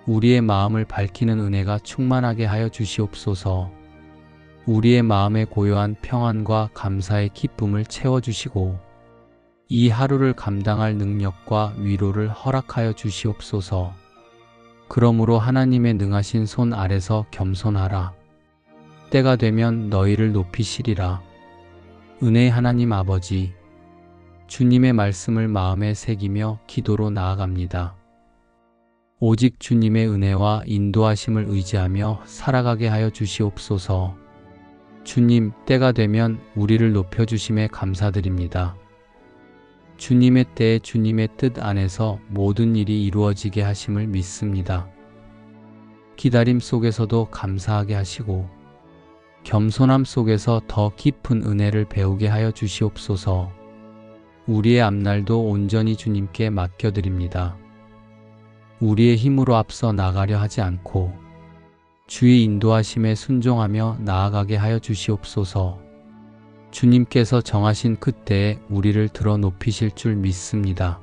우리의 마음을 밝히는 은혜가 충만하게 하여 주시옵소서. 우리의 마음에 고요한 평안과 감사의 기쁨을 채워주시고 이 하루를 감당할 능력과 위로를 허락하여 주시옵소서. 그러므로 하나님의 능하신 손 아래서 겸손하라. 때가 되면 너희를 높이시리라. 은혜의 하나님 아버지, 주님의 말씀을 마음에 새기며 기도로 나아갑니다. 오직 주님의 은혜와 인도하심을 의지하며 살아가게 하여 주시옵소서. 주님, 때가 되면 우리를 높여주심에 감사드립니다. 주님의 때에 주님의 뜻 안에서 모든 일이 이루어지게 하심을 믿습니다. 기다림 속에서도 감사하게 하시고 겸손함 속에서 더 깊은 은혜를 배우게 하여 주시옵소서. 우리의 앞날도 온전히 주님께 맡겨드립니다. 우리의 힘으로 앞서 나가려 하지 않고 주의 인도하심에 순종하며 나아가게 하여 주시옵소서. 주님께서 정하신 그때에 우리를 들어 높이실 줄 믿습니다.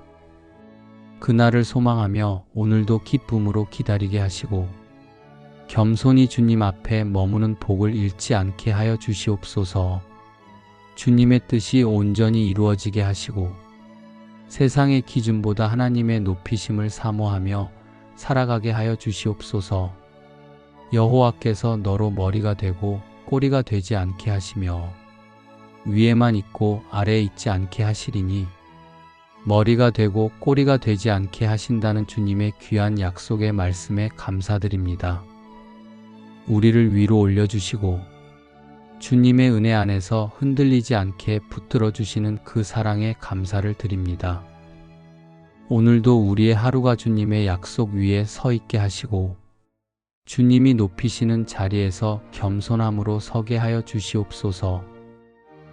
그날을 소망하며 오늘도 기쁨으로 기다리게 하시고 겸손히 주님 앞에 머무는 복을 잃지 않게 하여 주시옵소서. 주님의 뜻이 온전히 이루어지게 하시고 세상의 기준보다 하나님의 높이심을 사모하며 살아가게 하여 주시옵소서. 여호와께서 너로 머리가 되고 꼬리가 되지 않게 하시며 위에만 있고 아래에 있지 않게 하시리니 머리가 되고 꼬리가 되지 않게 하신다는 주님의 귀한 약속의 말씀에 감사드립니다. 우리를 위로 올려주시고 주님의 은혜 안에서 흔들리지 않게 붙들어 주시는 그 사랑에 감사를 드립니다. 오늘도 우리의 하루가 주님의 약속 위에 서 있게 하시고 주님이 높이시는 자리에서 겸손함으로 서게 하여 주시옵소서.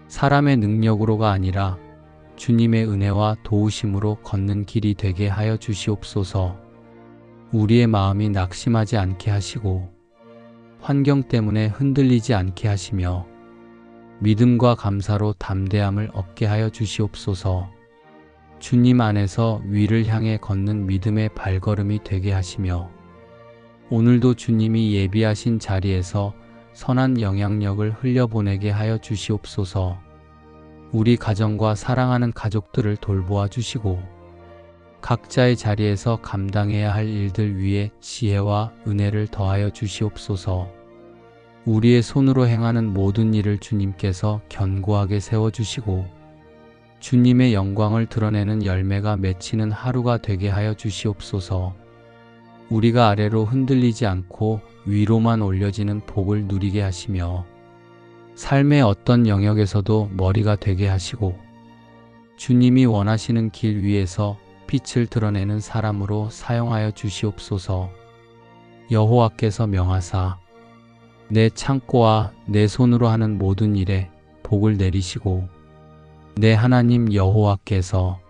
사람의 능력으로가 아니라 주님의 은혜와 도우심으로 걷는 길이 되게 하여 주시옵소서. 우리의 마음이 낙심하지 않게 하시고 환경 때문에 흔들리지 않게 하시며 믿음과 감사로 담대함을 얻게 하여 주시옵소서. 주님 안에서 위를 향해 걷는 믿음의 발걸음이 되게 하시며 오늘도 주님이 예비하신 자리에서 선한 영향력을 흘려보내게 하여 주시옵소서. 우리 가정과 사랑하는 가족들을 돌보아 주시고 각자의 자리에서 감당해야 할 일들 위에 지혜와 은혜를 더하여 주시옵소서. 우리의 손으로 행하는 모든 일을 주님께서 견고하게 세워주시고 주님의 영광을 드러내는 열매가 맺히는 하루가 되게 하여 주시옵소서. 우리가 아래로 흔들리지 않고 위로만 올려지는 복을 누리게 하시며 삶의 어떤 영역에서도 머리가 되게 하시고 주님이 원하시는 길 위에서 빛을 드러내는 사람으로 사용하여 주시옵소서. 여호와께서 명하사 내 창고와 내 손으로 하는 모든 일에 복을 내리시고 내 하나님 여호와께서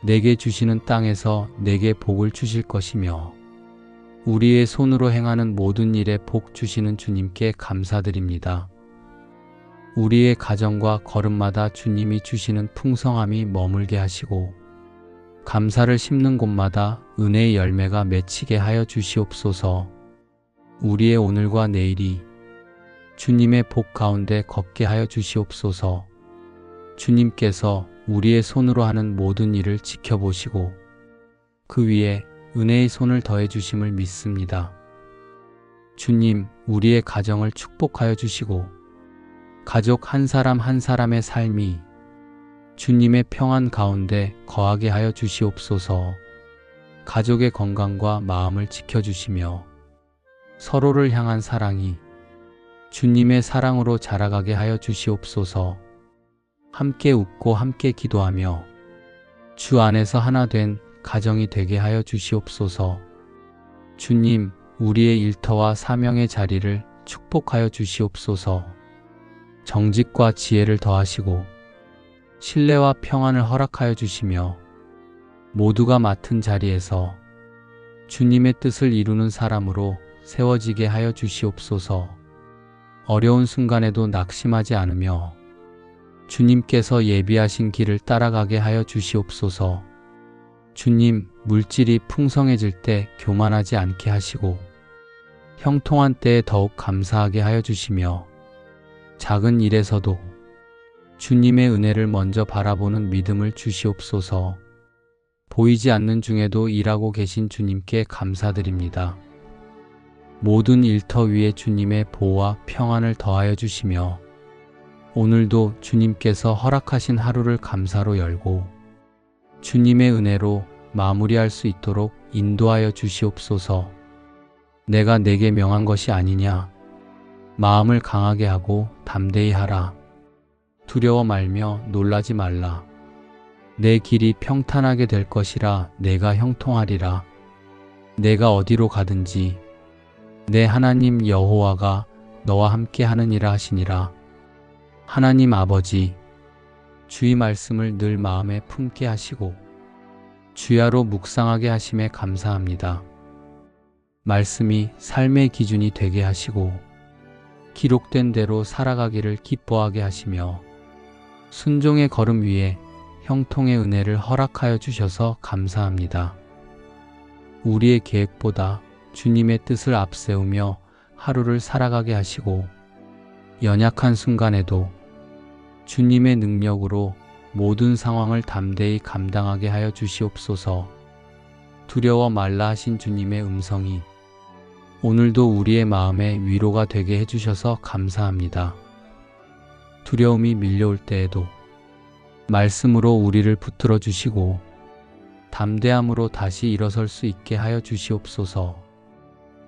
내게 주시는 땅에서 내게 복을 주실 것이며 우리의 손으로 행하는 모든 일에 복 주시는 주님께 감사드립니다. 우리의 가정과 걸음마다 주님이 주시는 풍성함이 머물게 하시고 감사를 심는 곳마다 은혜의 열매가 맺히게 하여 주시옵소서. 우리의 오늘과 내일이 주님의 복 가운데 걷게 하여 주시옵소서. 주님께서 우리의 손으로 하는 모든 일을 지켜보시고 그 위에 은혜의 손을 더해 주심을 믿습니다. 주님, 우리의 가정을 축복하여 주시고 가족 한 사람 한 사람의 삶이 주님의 평안 가운데 거하게 하여 주시옵소서. 가족의 건강과 마음을 지켜주시며 서로를 향한 사랑이 주님의 사랑으로 자라가게 하여 주시옵소서. 함께 웃고 함께 기도하며 주 안에서 하나 된 가정이 되게 하여 주시옵소서. 주님, 우리의 일터와 사명의 자리를 축복하여 주시옵소서. 정직과 지혜를 더하시고 신뢰와 평안을 허락하여 주시며 모두가 맡은 자리에서 주님의 뜻을 이루는 사람으로 세워지게 하여 주시옵소서. 어려운 순간에도 낙심하지 않으며 주님께서 예비하신 길을 따라가게 하여 주시옵소서. 주님, 물질이 풍성해질 때 교만하지 않게 하시고 형통한 때에 더욱 감사하게 하여 주시며 작은 일에서도 주님의 은혜를 먼저 바라보는 믿음을 주시옵소서. 보이지 않는 중에도 일하고 계신 주님께 감사드립니다. 모든 일터 위에 주님의 보호와 평안을 더하여 주시며 오늘도 주님께서 허락하신 하루를 감사로 열고 주님의 은혜로 마무리할 수 있도록 인도하여 주시옵소서. 내가 내게 명한 것이 아니냐. 마음을 강하게 하고 담대히 하라. 두려워 말며 놀라지 말라. 내 길이 평탄하게 될 것이라. 내가 형통하리라. 내가 어디로 가든지 내 하나님 여호와가 너와 함께 하느니라 하시니라. 하나님 아버지, 주의 말씀을 늘 마음에 품게 하시고 주야로 묵상하게 하심에 감사합니다. 말씀이 삶의 기준이 되게 하시고 기록된 대로 살아가기를 기뻐하게 하시며 순종의 걸음 위에 형통의 은혜를 허락하여 주셔서 감사합니다. 우리의 계획보다 주님의 뜻을 앞세우며 하루를 살아가게 하시고 연약한 순간에도 주님의 능력으로 모든 상황을 담대히 감당하게 하여 주시옵소서. 두려워 말라 하신 주님의 음성이 오늘도 우리의 마음에 위로가 되게 해주셔서 감사합니다. 두려움이 밀려올 때에도 말씀으로 우리를 붙들어 주시고 담대함으로 다시 일어설 수 있게 하여 주시옵소서.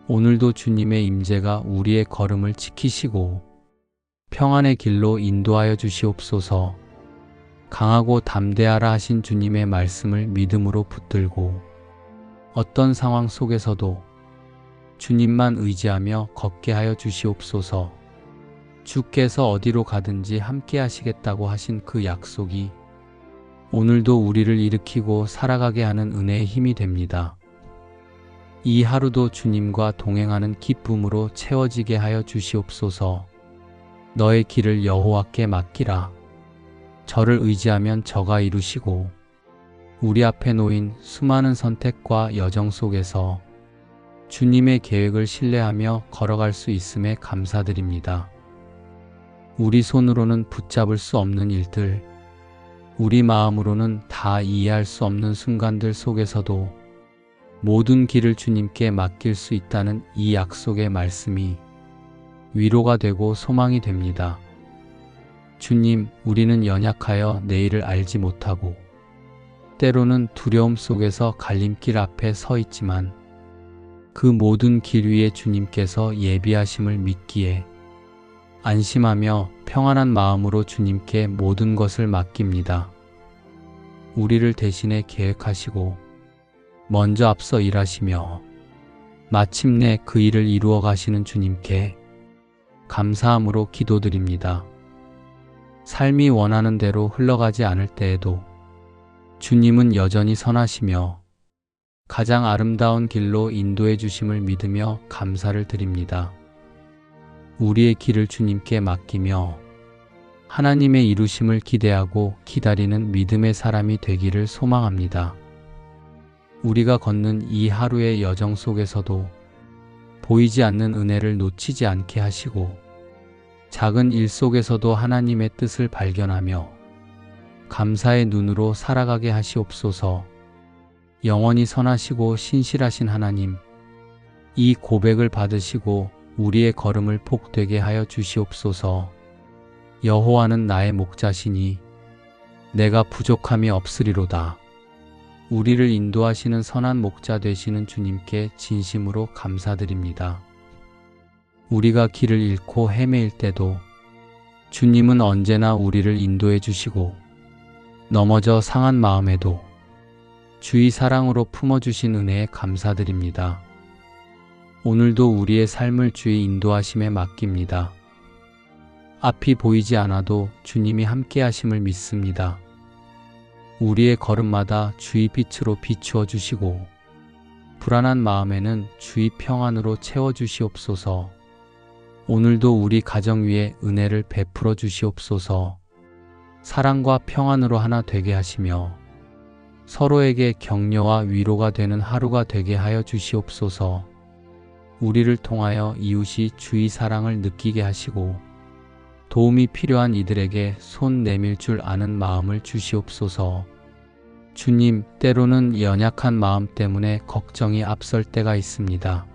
오늘도 주님의 임재가 우리의 걸음을 지키시고 평안의 길로 인도하여 주시옵소서. 강하고 담대하라 하신 주님의 말씀을 믿음으로 붙들고 어떤 상황 속에서도 주님만 의지하며 걷게 하여 주시옵소서. 주께서 어디로 가든지 함께 하시겠다고 하신 그 약속이 오늘도 우리를 일으키고 살아가게 하는 은혜의 힘이 됩니다. 이 하루도 주님과 동행하는 기쁨으로 채워지게 하여 주시옵소서. 너의 길을 여호와께 맡기라. 저를 의지하면 저가 이루시고 우리 앞에 놓인 수많은 선택과 여정 속에서 주님의 계획을 신뢰하며 걸어갈 수 있음에 감사드립니다. 우리 손으로는 붙잡을 수 없는 일들, 우리 마음으로는 다 이해할 수 없는 순간들 속에서도 모든 길을 주님께 맡길 수 있다는 이 약속의 말씀이 위로가 되고 소망이 됩니다. 주님, 우리는 연약하여 내일을 알지 못하고 때로는 두려움 속에서 갈림길 앞에 서 있지만 그 모든 길 위에 주님께서 예비하심을 믿기에 안심하며 평안한 마음으로 주님께 모든 것을 맡깁니다. 우리를 대신해 계획하시고 먼저 앞서 일하시며 마침내 그 일을 이루어 가시는 주님께 감사함으로 기도드립니다. 삶이 원하는 대로 흘러가지 않을 때에도 주님은 여전히 선하시며 가장 아름다운 길로 인도해 주심을 믿으며 감사를 드립니다. 우리의 길을 주님께 맡기며 하나님의 이루심을 기대하고 기다리는 믿음의 사람이 되기를 소망합니다. 우리가 걷는 이 하루의 여정 속에서도 보이지 않는 은혜를 놓치지 않게 하시고 작은 일 속에서도 하나님의 뜻을 발견하며 감사의 눈으로 살아가게 하시옵소서. 영원히 선하시고 신실하신 하나님, 이 고백을 받으시고 우리의 걸음을 복되게 하여 주시옵소서. 여호와는 나의 목자시니 내가 부족함이 없으리로다. 우리를 인도하시는 선한 목자 되시는 주님께 진심으로 감사드립니다. 우리가 길을 잃고 헤매일 때도 주님은 언제나 우리를 인도해 주시고, 넘어져 상한 마음에도 주의 사랑으로 품어주신 은혜에 감사드립니다. 오늘도 우리의 삶을 주의 인도하심에 맡깁니다. 앞이 보이지 않아도 주님이 함께 하심을 믿습니다. 우리의 걸음마다 주의 빛으로 비추어 주시고, 불안한 마음에는 주의 평안으로 채워 주시옵소서. 오늘도 우리 가정 위에 은혜를 베풀어 주시옵소서. 사랑과 평안으로 하나 되게 하시며 서로에게 격려와 위로가 되는 하루가 되게 하여 주시옵소서. 우리를 통하여 이웃이 주의 사랑을 느끼게 하시고, 도움이 필요한 이들에게 손 내밀 줄 아는 마음을 주시옵소서. 주님, 때로는 연약한 마음 때문에 걱정이 앞설 때가 있습니다.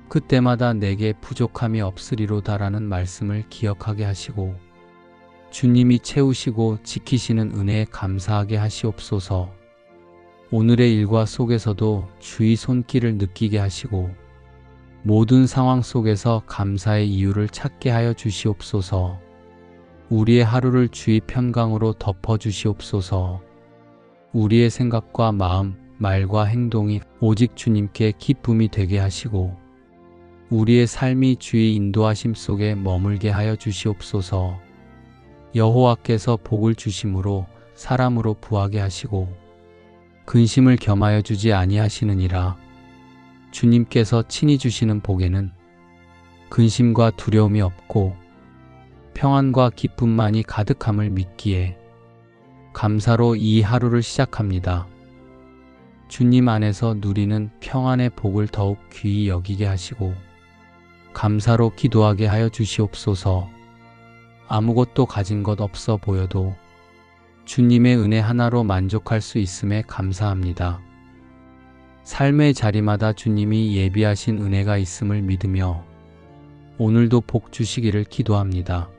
그때마다 내게 부족함이 없으리로다라는 말씀을 기억하게 하시고, 주님이 채우시고 지키시는 은혜에 감사하게 하시옵소서. 오늘의 일과 속에서도 주의 손길을 느끼게 하시고, 모든 상황 속에서 감사의 이유를 찾게 하여 주시옵소서. 우리의 하루를 주의 평강으로 덮어 주시옵소서. 우리의 생각과 마음, 말과 행동이 오직 주님께 기쁨이 되게 하시고, 우리의 삶이 주의 인도하심 속에 머물게 하여 주시옵소서. 여호와께서 복을 주심으로 사람으로 부하게 하시고, 근심을 겸하여 주지 아니하시느니라. 주님께서 친히 주시는 복에는 근심과 두려움이 없고 평안과 기쁨만이 가득함을 믿기에 감사로 이 하루를 시작합니다. 주님 안에서 누리는 평안의 복을 더욱 귀히 여기게 하시고, 감사로 기도하게 하여 주시옵소서. 아무것도 가진 것 없어 보여도 주님의 은혜 하나로 만족할 수 있음에 감사합니다. 삶의 자리마다 주님이 예비하신 은혜가 있음을 믿으며 오늘도 복 주시기를 기도합니다.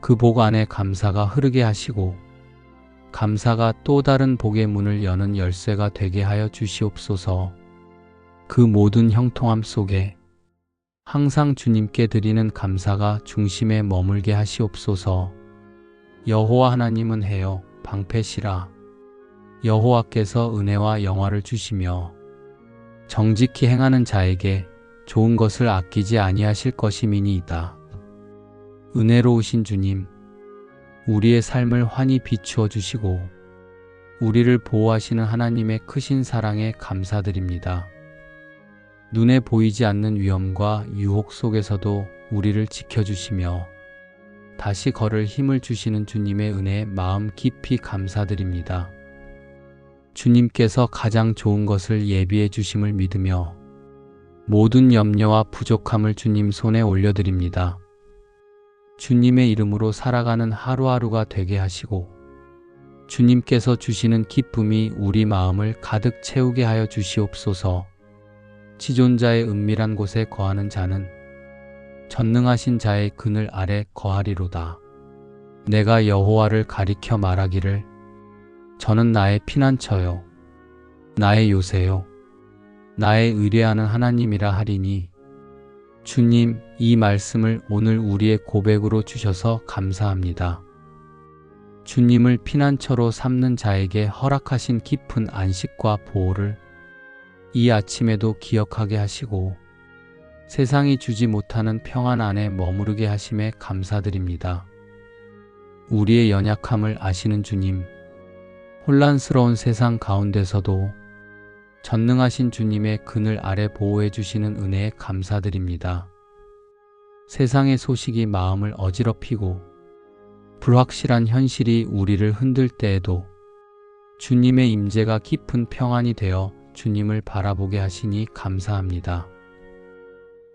그 복 안에 감사가 흐르게 하시고, 감사가 또 다른 복의 문을 여는 열쇠가 되게 하여 주시옵소서. 그 모든 형통함 속에 항상 주님께 드리는 감사가 중심에 머물게 하시옵소서. 여호와 하나님은 해요 방패시라. 여호와께서 은혜와 영화를 주시며 정직히 행하는 자에게 좋은 것을 아끼지 아니하실 것임이니이다. 은혜로우신 주님, 우리의 삶을 환히 비추어 주시고 우리를 보호하시는 하나님의 크신 사랑에 감사드립니다. 눈에 보이지 않는 위험과 유혹 속에서도 우리를 지켜주시며 다시 걸을 힘을 주시는 주님의 은혜에 마음 깊이 감사드립니다. 주님께서 가장 좋은 것을 예비해 주심을 믿으며 모든 염려와 부족함을 주님 손에 올려드립니다. 주님의 이름으로 살아가는 하루하루가 되게 하시고 주님께서 주시는 기쁨이 우리 마음을 가득 채우게 하여 주시옵소서. 지존자의 은밀한 곳에 거하는 자는 전능하신 자의 그늘 아래 거하리로다. 내가 여호와를 가리켜 말하기를 저는 나의 피난처요 나의 요새요 나의 의뢰하는 하나님이라 하리니, 주님, 이 말씀을 오늘 우리의 고백으로 주셔서 감사합니다. 주님을 피난처로 삼는 자에게 허락하신 깊은 안식과 보호를 이 아침에도 기억하게 하시고 세상이 주지 못하는 평안 안에 머무르게 하심에 감사드립니다. 우리의 연약함을 아시는 주님, 혼란스러운 세상 가운데서도 전능하신 주님의 그늘 아래 보호해 주시는 은혜에 감사드립니다. 세상의 소식이 마음을 어지럽히고 불확실한 현실이 우리를 흔들 때에도 주님의 임재가 깊은 평안이 되어 주님을 바라보게 하시니 감사합니다.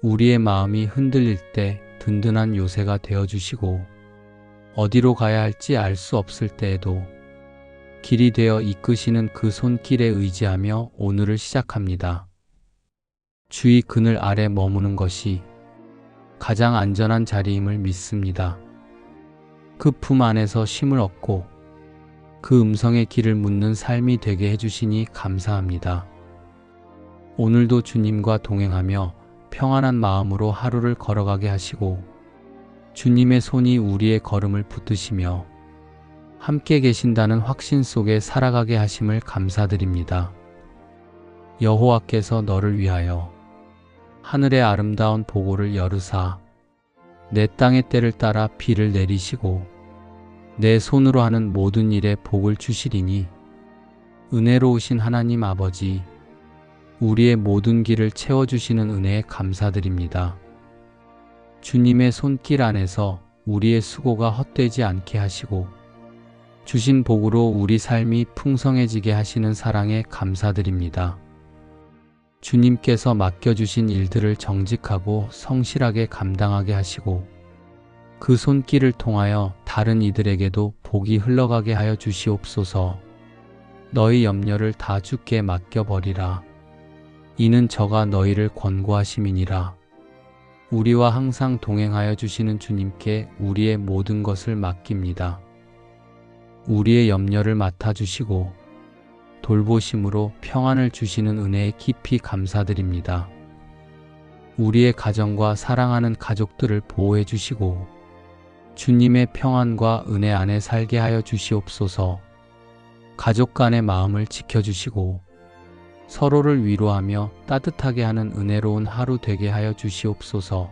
우리의 마음이 흔들릴 때 든든한 요새가 되어주시고 어디로 가야 할지 알 수 없을 때에도 길이 되어 이끄시는 그 손길에 의지하며 오늘을 시작합니다. 주의 그늘 아래 머무는 것이 가장 안전한 자리임을 믿습니다. 그 품 안에서 쉼을 얻고 그 음성의 길을 묻는 삶이 되게 해주시니 감사합니다. 오늘도 주님과 동행하며 평안한 마음으로 하루를 걸어가게 하시고 주님의 손이 우리의 걸음을 붙드시며 함께 계신다는 확신 속에 살아가게 하심을 감사드립니다. 여호와께서 너를 위하여 하늘의 아름다운 보고를 여르사 내 땅의 때를 따라 비를 내리시고 내 손으로 하는 모든 일에 복을 주시리니 은혜로우신 하나님 아버지, 우리의 모든 길을 채워주시는 은혜에 감사드립니다. 주님의 손길 안에서 우리의 수고가 헛되지 않게 하시고 주신 복으로 우리 삶이 풍성해지게 하시는 사랑에 감사드립니다. 주님께서 맡겨주신 일들을 정직하고 성실하게 감당하게 하시고 그 손길을 통하여 다른 이들에게도 복이 흘러가게 하여 주시옵소서. 너희 염려를 다 주께 맡겨버리라. 이는 저가 너희를 권고하심이니라. 우리와 항상 동행하여 주시는 주님께 우리의 모든 것을 맡깁니다. 우리의 염려를 맡아주시고 돌보심으로 평안을 주시는 은혜에 깊이 감사드립니다. 우리의 가정과 사랑하는 가족들을 보호해 주시고 주님의 평안과 은혜 안에 살게 하여 주시옵소서. 가족 간의 마음을 지켜주시고 서로를 위로하며 따뜻하게 하는 은혜로운 하루 되게 하여 주시옵소서.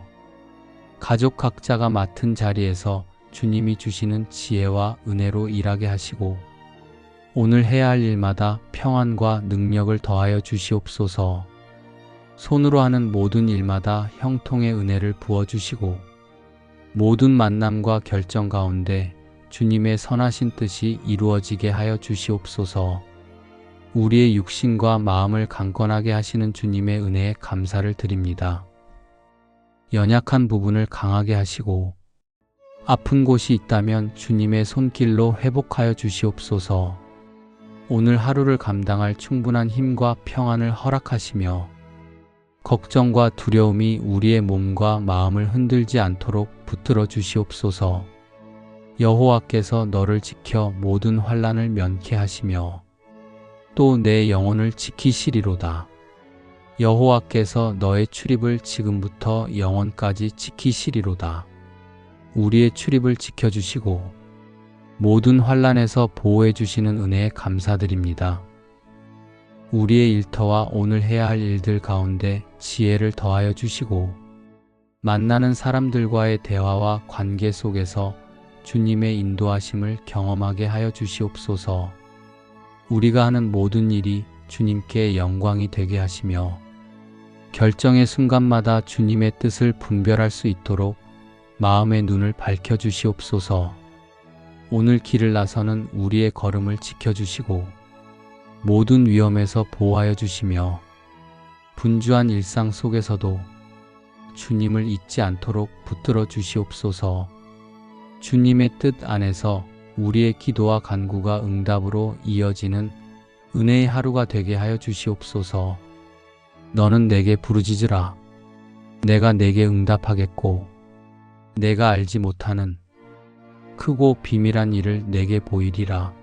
가족 각자가 맡은 자리에서 주님이 주시는 지혜와 은혜로 일하게 하시고 오늘 해야 할 일마다 평안과 능력을 더하여 주시옵소서. 손으로 하는 모든 일마다 형통의 은혜를 부어주시고 모든 만남과 결정 가운데 주님의 선하신 뜻이 이루어지게 하여 주시옵소서. 우리의 육신과 마음을 강건하게 하시는 주님의 은혜에 감사를 드립니다. 연약한 부분을 강하게 하시고 아픈 곳이 있다면 주님의 손길로 회복하여 주시옵소서. 오늘 하루를 감당할 충분한 힘과 평안을 허락하시며 걱정과 두려움이 우리의 몸과 마음을 흔들지 않도록 붙들어 주시옵소서. 여호와께서 너를 지켜 모든 환난을 면케 하시며 또 내 영혼을 지키시리로다. 여호와께서 너의 출입을 지금부터 영원까지 지키시리로다. 우리의 출입을 지켜주시고 모든 환난에서 보호해 주시는 은혜에 감사드립니다. 우리의 일터와 오늘 해야 할 일들 가운데 지혜를 더하여 주시고 만나는 사람들과의 대화와 관계 속에서 주님의 인도하심을 경험하게 하여 주시옵소서. 우리가 하는 모든 일이 주님께 영광이 되게 하시며 결정의 순간마다 주님의 뜻을 분별할 수 있도록 마음의 눈을 밝혀 주시옵소서. 오늘 길을 나서는 우리의 걸음을 지켜주시고 모든 위험에서 보호하여 주시며 분주한 일상 속에서도 주님을 잊지 않도록 붙들어 주시옵소서. 주님의 뜻 안에서 우리의 기도와 간구가 응답으로 이어지는 은혜의 하루가 되게 하여 주시옵소서. 너는 내게 부르짖으라. 내가 내게 응답하겠고 내가 알지 못하는 크고 비밀한 일을 내게 보이리라.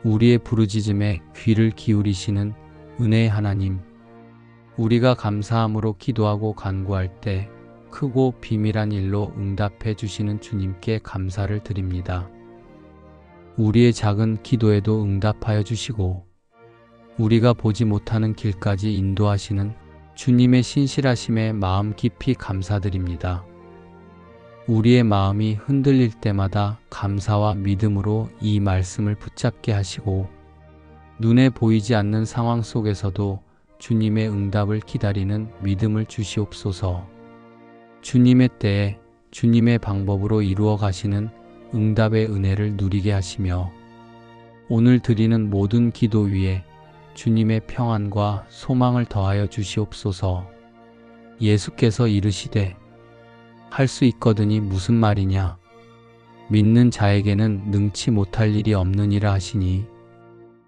우리의 부르짖음에 귀를 기울이시는 은혜의 하나님, 우리가 감사함으로 기도하고 간구할 때 크고 비밀한 일로 응답해 주시는 주님께 감사를 드립니다. 우리의 작은 기도에도 응답하여 주시고 우리가 보지 못하는 길까지 인도하시는 주님의 신실하심에 마음 깊이 감사드립니다. 우리의 마음이 흔들릴 때마다 감사와 믿음으로 이 말씀을 붙잡게 하시고 눈에 보이지 않는 상황 속에서도 주님의 응답을 기다리는 믿음을 주시옵소서. 주님의 때에 주님의 방법으로 이루어 가시는 응답의 은혜를 누리게 하시며 오늘 드리는 모든 기도 위에 주님의 평안과 소망을 더하여 주시옵소서. 예수께서 이르시되 할 수 있거든이 무슨 말이냐? 믿는 자에게는 능치 못할 일이 없느니라 하시니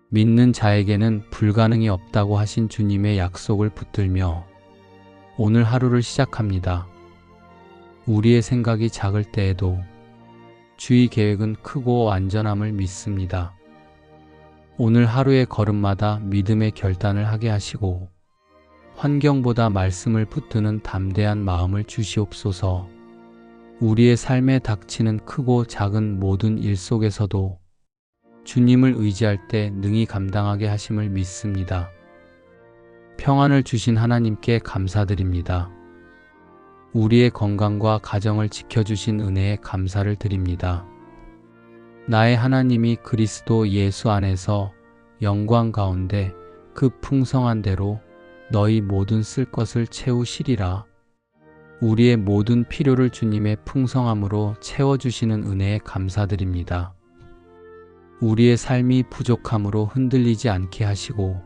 믿는 자에게는 불가능이 없다고 하신 주님의 약속을 붙들며 오늘 하루를 시작합니다. 우리의 생각이 작을 때에도 주의 계획은 크고 완전함을 믿습니다. 오늘 하루의 걸음마다 믿음의 결단을 하게 하시고 환경보다 말씀을 붙드는 담대한 마음을 주시옵소서. 우리의 삶에 닥치는 크고 작은 모든 일 속에서도 주님을 의지할 때 능히 감당하게 하심을 믿습니다. 평안을 주신 하나님께 감사드립니다. 우리의 건강과 가정을 지켜주신 은혜에 감사를 드립니다. 나의 하나님이 그리스도 예수 안에서 영광 가운데 그 풍성한 대로 너희 모든 쓸 것을 채우시리라. 우리의 모든 필요를 주님의 풍성함으로 채워주시는 은혜에 감사드립니다. 우리의 삶이 부족함으로 흔들리지 않게 하시고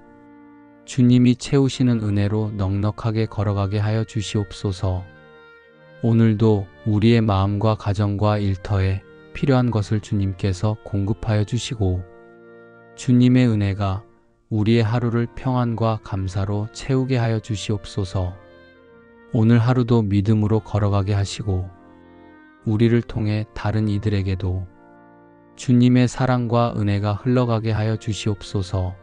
주님이 채우시는 은혜로 넉넉하게 걸어가게 하여 주시옵소서. 오늘도 우리의 마음과 가정과 일터에 필요한 것을 주님께서 공급하여 주시고 주님의 은혜가 우리의 하루를 평안과 감사로 채우게 하여 주시옵소서. 오늘 하루도 믿음으로 걸어가게 하시고 우리를 통해 다른 이들에게도 주님의 사랑과 은혜가 흘러가게 하여 주시옵소서.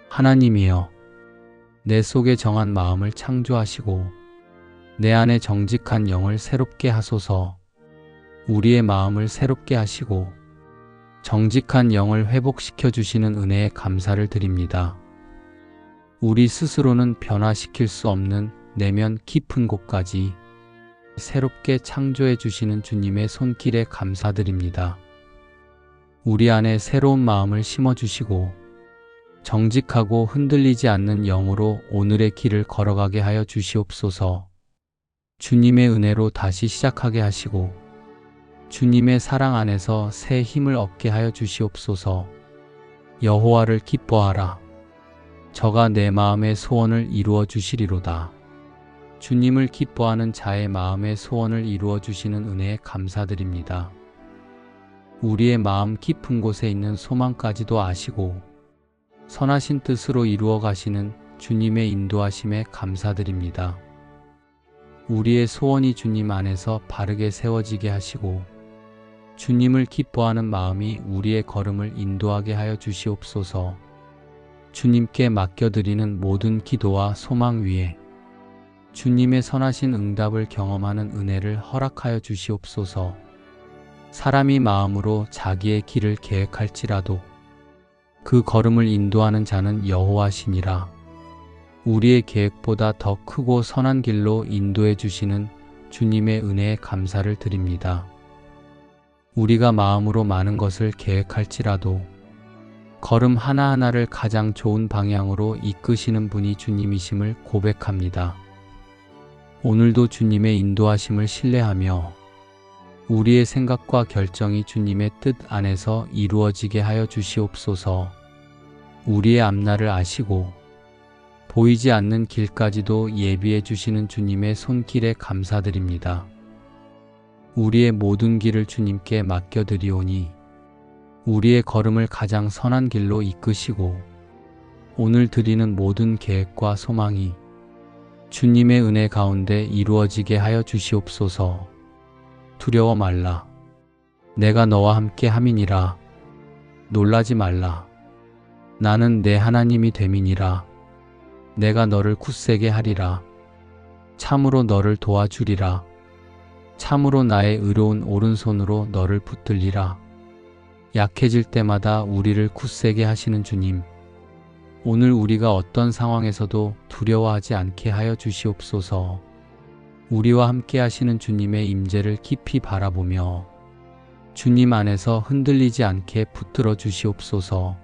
하나님이여, 내 속에 정한 마음을 창조하시고 내 안에 정직한 영을 새롭게 하소서. 우리의 마음을 새롭게 하시고 정직한 영을 회복시켜 주시는 은혜에 감사를 드립니다. 우리 스스로는 변화시킬 수 없는 내면 깊은 곳까지 새롭게 창조해 주시는 주님의 손길에 감사드립니다. 우리 안에 새로운 마음을 심어 주시고 정직하고 흔들리지 않는 영으로 오늘의 길을 걸어가게 하여 주시옵소서. 주님의 은혜로 다시 시작하게 하시고 주님의 사랑 안에서 새 힘을 얻게 하여 주시옵소서. 여호와를 기뻐하라. 저가 내 마음의 소원을 이루어 주시리로다. 주님을 기뻐하는 자의 마음의 소원을 이루어 주시는 은혜에 감사드립니다. 우리의 마음 깊은 곳에 있는 소망까지도 아시고 선하신 뜻으로 이루어 가시는 주님의 인도하심에 감사드립니다. 우리의 소원이 주님 안에서 바르게 세워지게 하시고 주님을 기뻐하는 마음이 우리의 걸음을 인도하게 하여 주시옵소서. 주님께 맡겨드리는 모든 기도와 소망 위에 주님의 선하신 응답을 경험하는 은혜를 허락하여 주시옵소서. 사람이 마음으로 자기의 길을 계획할지라도 그 걸음을 인도하는 자는 여호와시니라. 우리의 계획보다 더 크고 선한 길로 인도해 주시는 주님의 은혜에 감사를 드립니다. 우리가 마음으로 많은 것을 계획할지라도 걸음 하나하나를 가장 좋은 방향으로 이끄시는 분이 주님이심을 고백합니다. 오늘도 주님의 인도하심을 신뢰하며 우리의 생각과 결정이 주님의 뜻 안에서 이루어지게 하여 주시옵소서. 우리의 앞날을 아시고 보이지 않는 길까지도 예비해 주시는 주님의 손길에 감사드립니다. 우리의 모든 길을 주님께 맡겨드리오니 우리의 걸음을 가장 선한 길로 이끄시고 오늘 드리는 모든 계획과 소망이 주님의 은혜 가운데 이루어지게 하여 주시옵소서. 두려워 말라. 내가 너와 함께 함이니라. 놀라지 말라. 나는 내 하나님이 됨이니라. 내가 너를 굳세게 하리라. 참으로 너를 도와주리라. 참으로 나의 의로운 오른손으로 너를 붙들리라. 약해질 때마다 우리를 굳세게 하시는 주님, 오늘 우리가 어떤 상황에서도 두려워하지 않게 하여 주시옵소서. 우리와 함께 하시는 주님의 임재를 깊이 바라보며 주님 안에서 흔들리지 않게 붙들어 주시옵소서.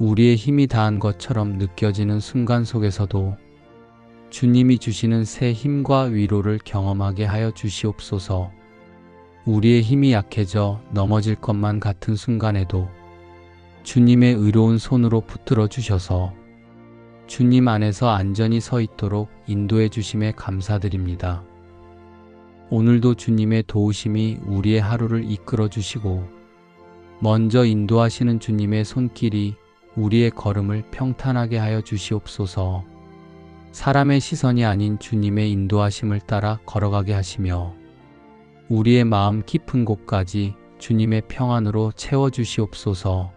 우리의 힘이 다한 것처럼 느껴지는 순간 속에서도 주님이 주시는 새 힘과 위로를 경험하게 하여 주시옵소서. 우리의 힘이 약해져 넘어질 것만 같은 순간에도 주님의 의로운 손으로 붙들어 주셔서 주님 안에서 안전히 서 있도록 인도해 주심에 감사드립니다. 오늘도 주님의 도우심이 우리의 하루를 이끌어 주시고 먼저 인도하시는 주님의 손길이 우리의 걸음을 평탄하게 하여 주시옵소서. 사람의 시선이 아닌 주님의 인도하심을 따라 걸어가게 하시며 우리의 마음 깊은 곳까지 주님의 평안으로 채워주시옵소서.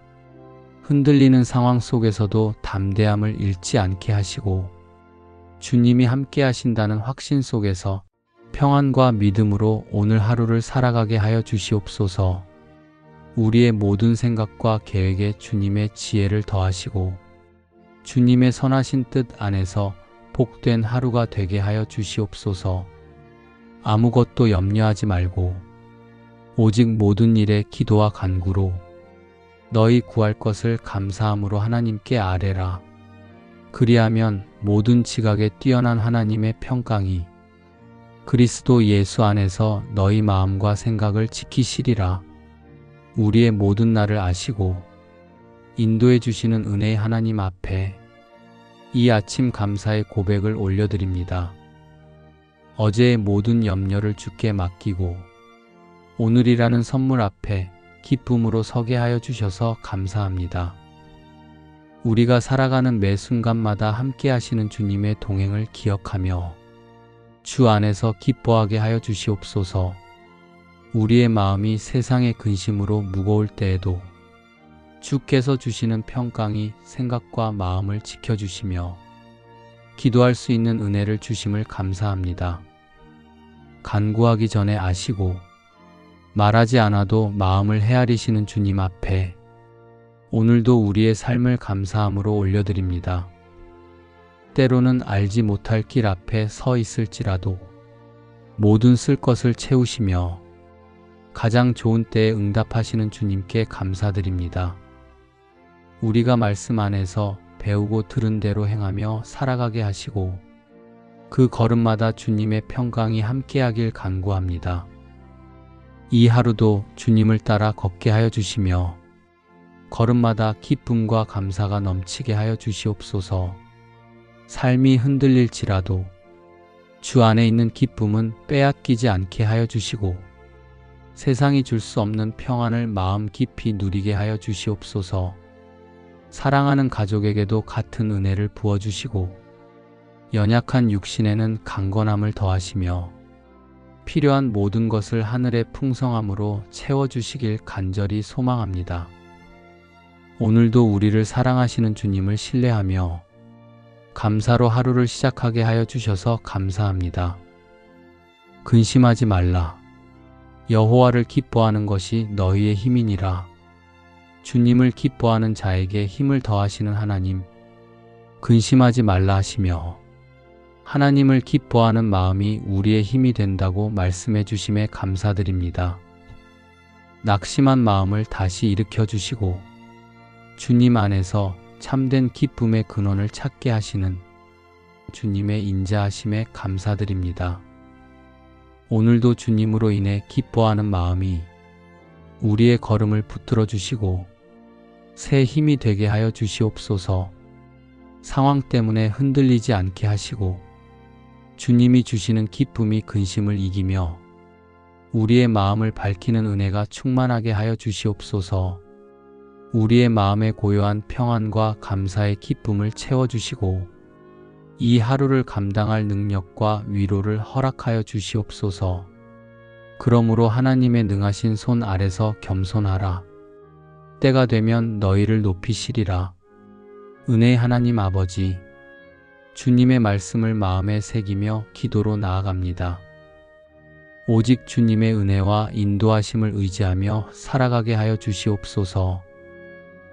흔들리는 상황 속에서도 담대함을 잃지 않게 하시고 주님이 함께 하신다는 확신 속에서 평안과 믿음으로 오늘 하루를 살아가게 하여 주시옵소서. 우리의 모든 생각과 계획에 주님의 지혜를 더하시고 주님의 선하신 뜻 안에서 복된 하루가 되게 하여 주시옵소서. 아무것도 염려하지 말고 오직 모든 일에 기도와 간구로 너희 구할 것을 감사함으로 하나님께 아뢰라. 그리하면 모든 지각에 뛰어난 하나님의 평강이 그리스도 예수 안에서 너희 마음과 생각을 지키시리라. 우리의 모든 날을 아시고 인도해 주시는 은혜의 하나님 앞에 이 아침 감사의 고백을 올려드립니다. 어제의 모든 염려를 주께 맡기고 오늘이라는 선물 앞에 기쁨으로 서게 하여 주셔서 감사합니다. 우리가 살아가는 매 순간마다 함께 하시는 주님의 동행을 기억하며 주 안에서 기뻐하게 하여 주시옵소서. 우리의 마음이 세상의 근심으로 무거울 때에도 주께서 주시는 평강이 생각과 마음을 지켜주시며 기도할 수 있는 은혜를 주심을 감사합니다. 간구하기 전에 아시고 말하지 않아도 마음을 헤아리시는 주님 앞에 오늘도 우리의 삶을 감사함으로 올려드립니다. 때로는 알지 못할 길 앞에 서 있을지라도 모든 쓸 것을 채우시며 가장 좋은 때에 응답하시는 주님께 감사드립니다. 우리가 말씀 안에서 배우고 들은 대로 행하며 살아가게 하시고 그 걸음마다 주님의 평강이 함께하길 간구합니다. 이 하루도 주님을 따라 걷게 하여 주시며 걸음마다 기쁨과 감사가 넘치게 하여 주시옵소서. 삶이 흔들릴지라도 주 안에 있는 기쁨은 빼앗기지 않게 하여 주시고 세상이 줄 수 없는 평안을 마음 깊이 누리게 하여 주시옵소서. 사랑하는 가족에게도 같은 은혜를 부어주시고 연약한 육신에는 강건함을 더하시며 필요한 모든 것을 하늘의 풍성함으로 채워주시길 간절히 소망합니다. 오늘도 우리를 사랑하시는 주님을 신뢰하며 감사로 하루를 시작하게 하여 주셔서 감사합니다. 근심하지 말라. 여호와를 기뻐하는 것이 너희의 힘이니라. 주님을 기뻐하는 자에게 힘을 더하시는 하나님, 근심하지 말라 하시며 하나님을 기뻐하는 마음이 우리의 힘이 된다고 말씀해 주심에 감사드립니다. 낙심한 마음을 다시 일으켜 주시고 주님 안에서 참된 기쁨의 근원을 찾게 하시는 주님의 인자하심에 감사드립니다. 오늘도 주님으로 인해 기뻐하는 마음이 우리의 걸음을 붙들어 주시고 새 힘이 되게 하여 주시옵소서. 상황 때문에 흔들리지 않게 하시고 주님이 주시는 기쁨이 근심을 이기며 우리의 마음을 밝히는 은혜가 충만하게 하여 주시옵소서. 우리의 마음에 고요한 평안과 감사의 기쁨을 채워주시고 이 하루를 감당할 능력과 위로를 허락하여 주시옵소서. 그러므로 하나님의 능하신 손 아래서 겸손하라. 때가 되면 너희를 높이시리라. 은혜의 하나님 아버지, 주님의 말씀을 마음에 새기며 기도로 나아갑니다. 오직 주님의 은혜와 인도하심을 의지하며 살아가게 하여 주시옵소서.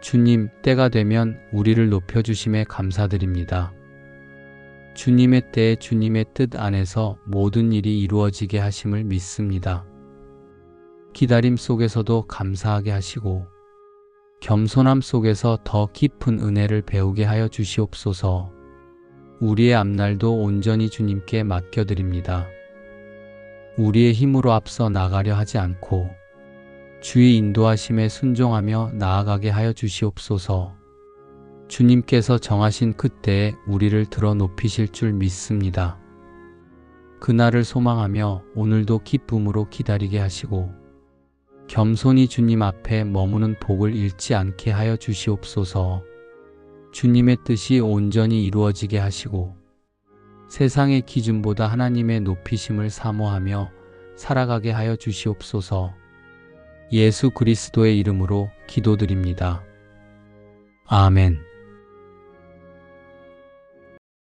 주님, 때가 되면 우리를 높여주심에 감사드립니다. 주님의 때에 주님의 뜻 안에서 모든 일이 이루어지게 하심을 믿습니다. 기다림 속에서도 감사하게 하시고 겸손함 속에서 더 깊은 은혜를 배우게 하여 주시옵소서. 우리의 앞날도 온전히 주님께 맡겨드립니다. 우리의 힘으로 앞서 나가려 하지 않고 주의 인도하심에 순종하며 나아가게 하여 주시옵소서. 주님께서 정하신 그때에 우리를 들어 높이실 줄 믿습니다. 그날을 소망하며 오늘도 기쁨으로 기다리게 하시고 겸손히 주님 앞에 머무는 복을 잃지 않게 하여 주시옵소서. 주님의 뜻이 온전히 이루어지게 하시고 세상의 기준보다 하나님의 높이심을 사모하며 살아가게 하여 주시옵소서. 예수 그리스도의 이름으로 기도드립니다. 아멘.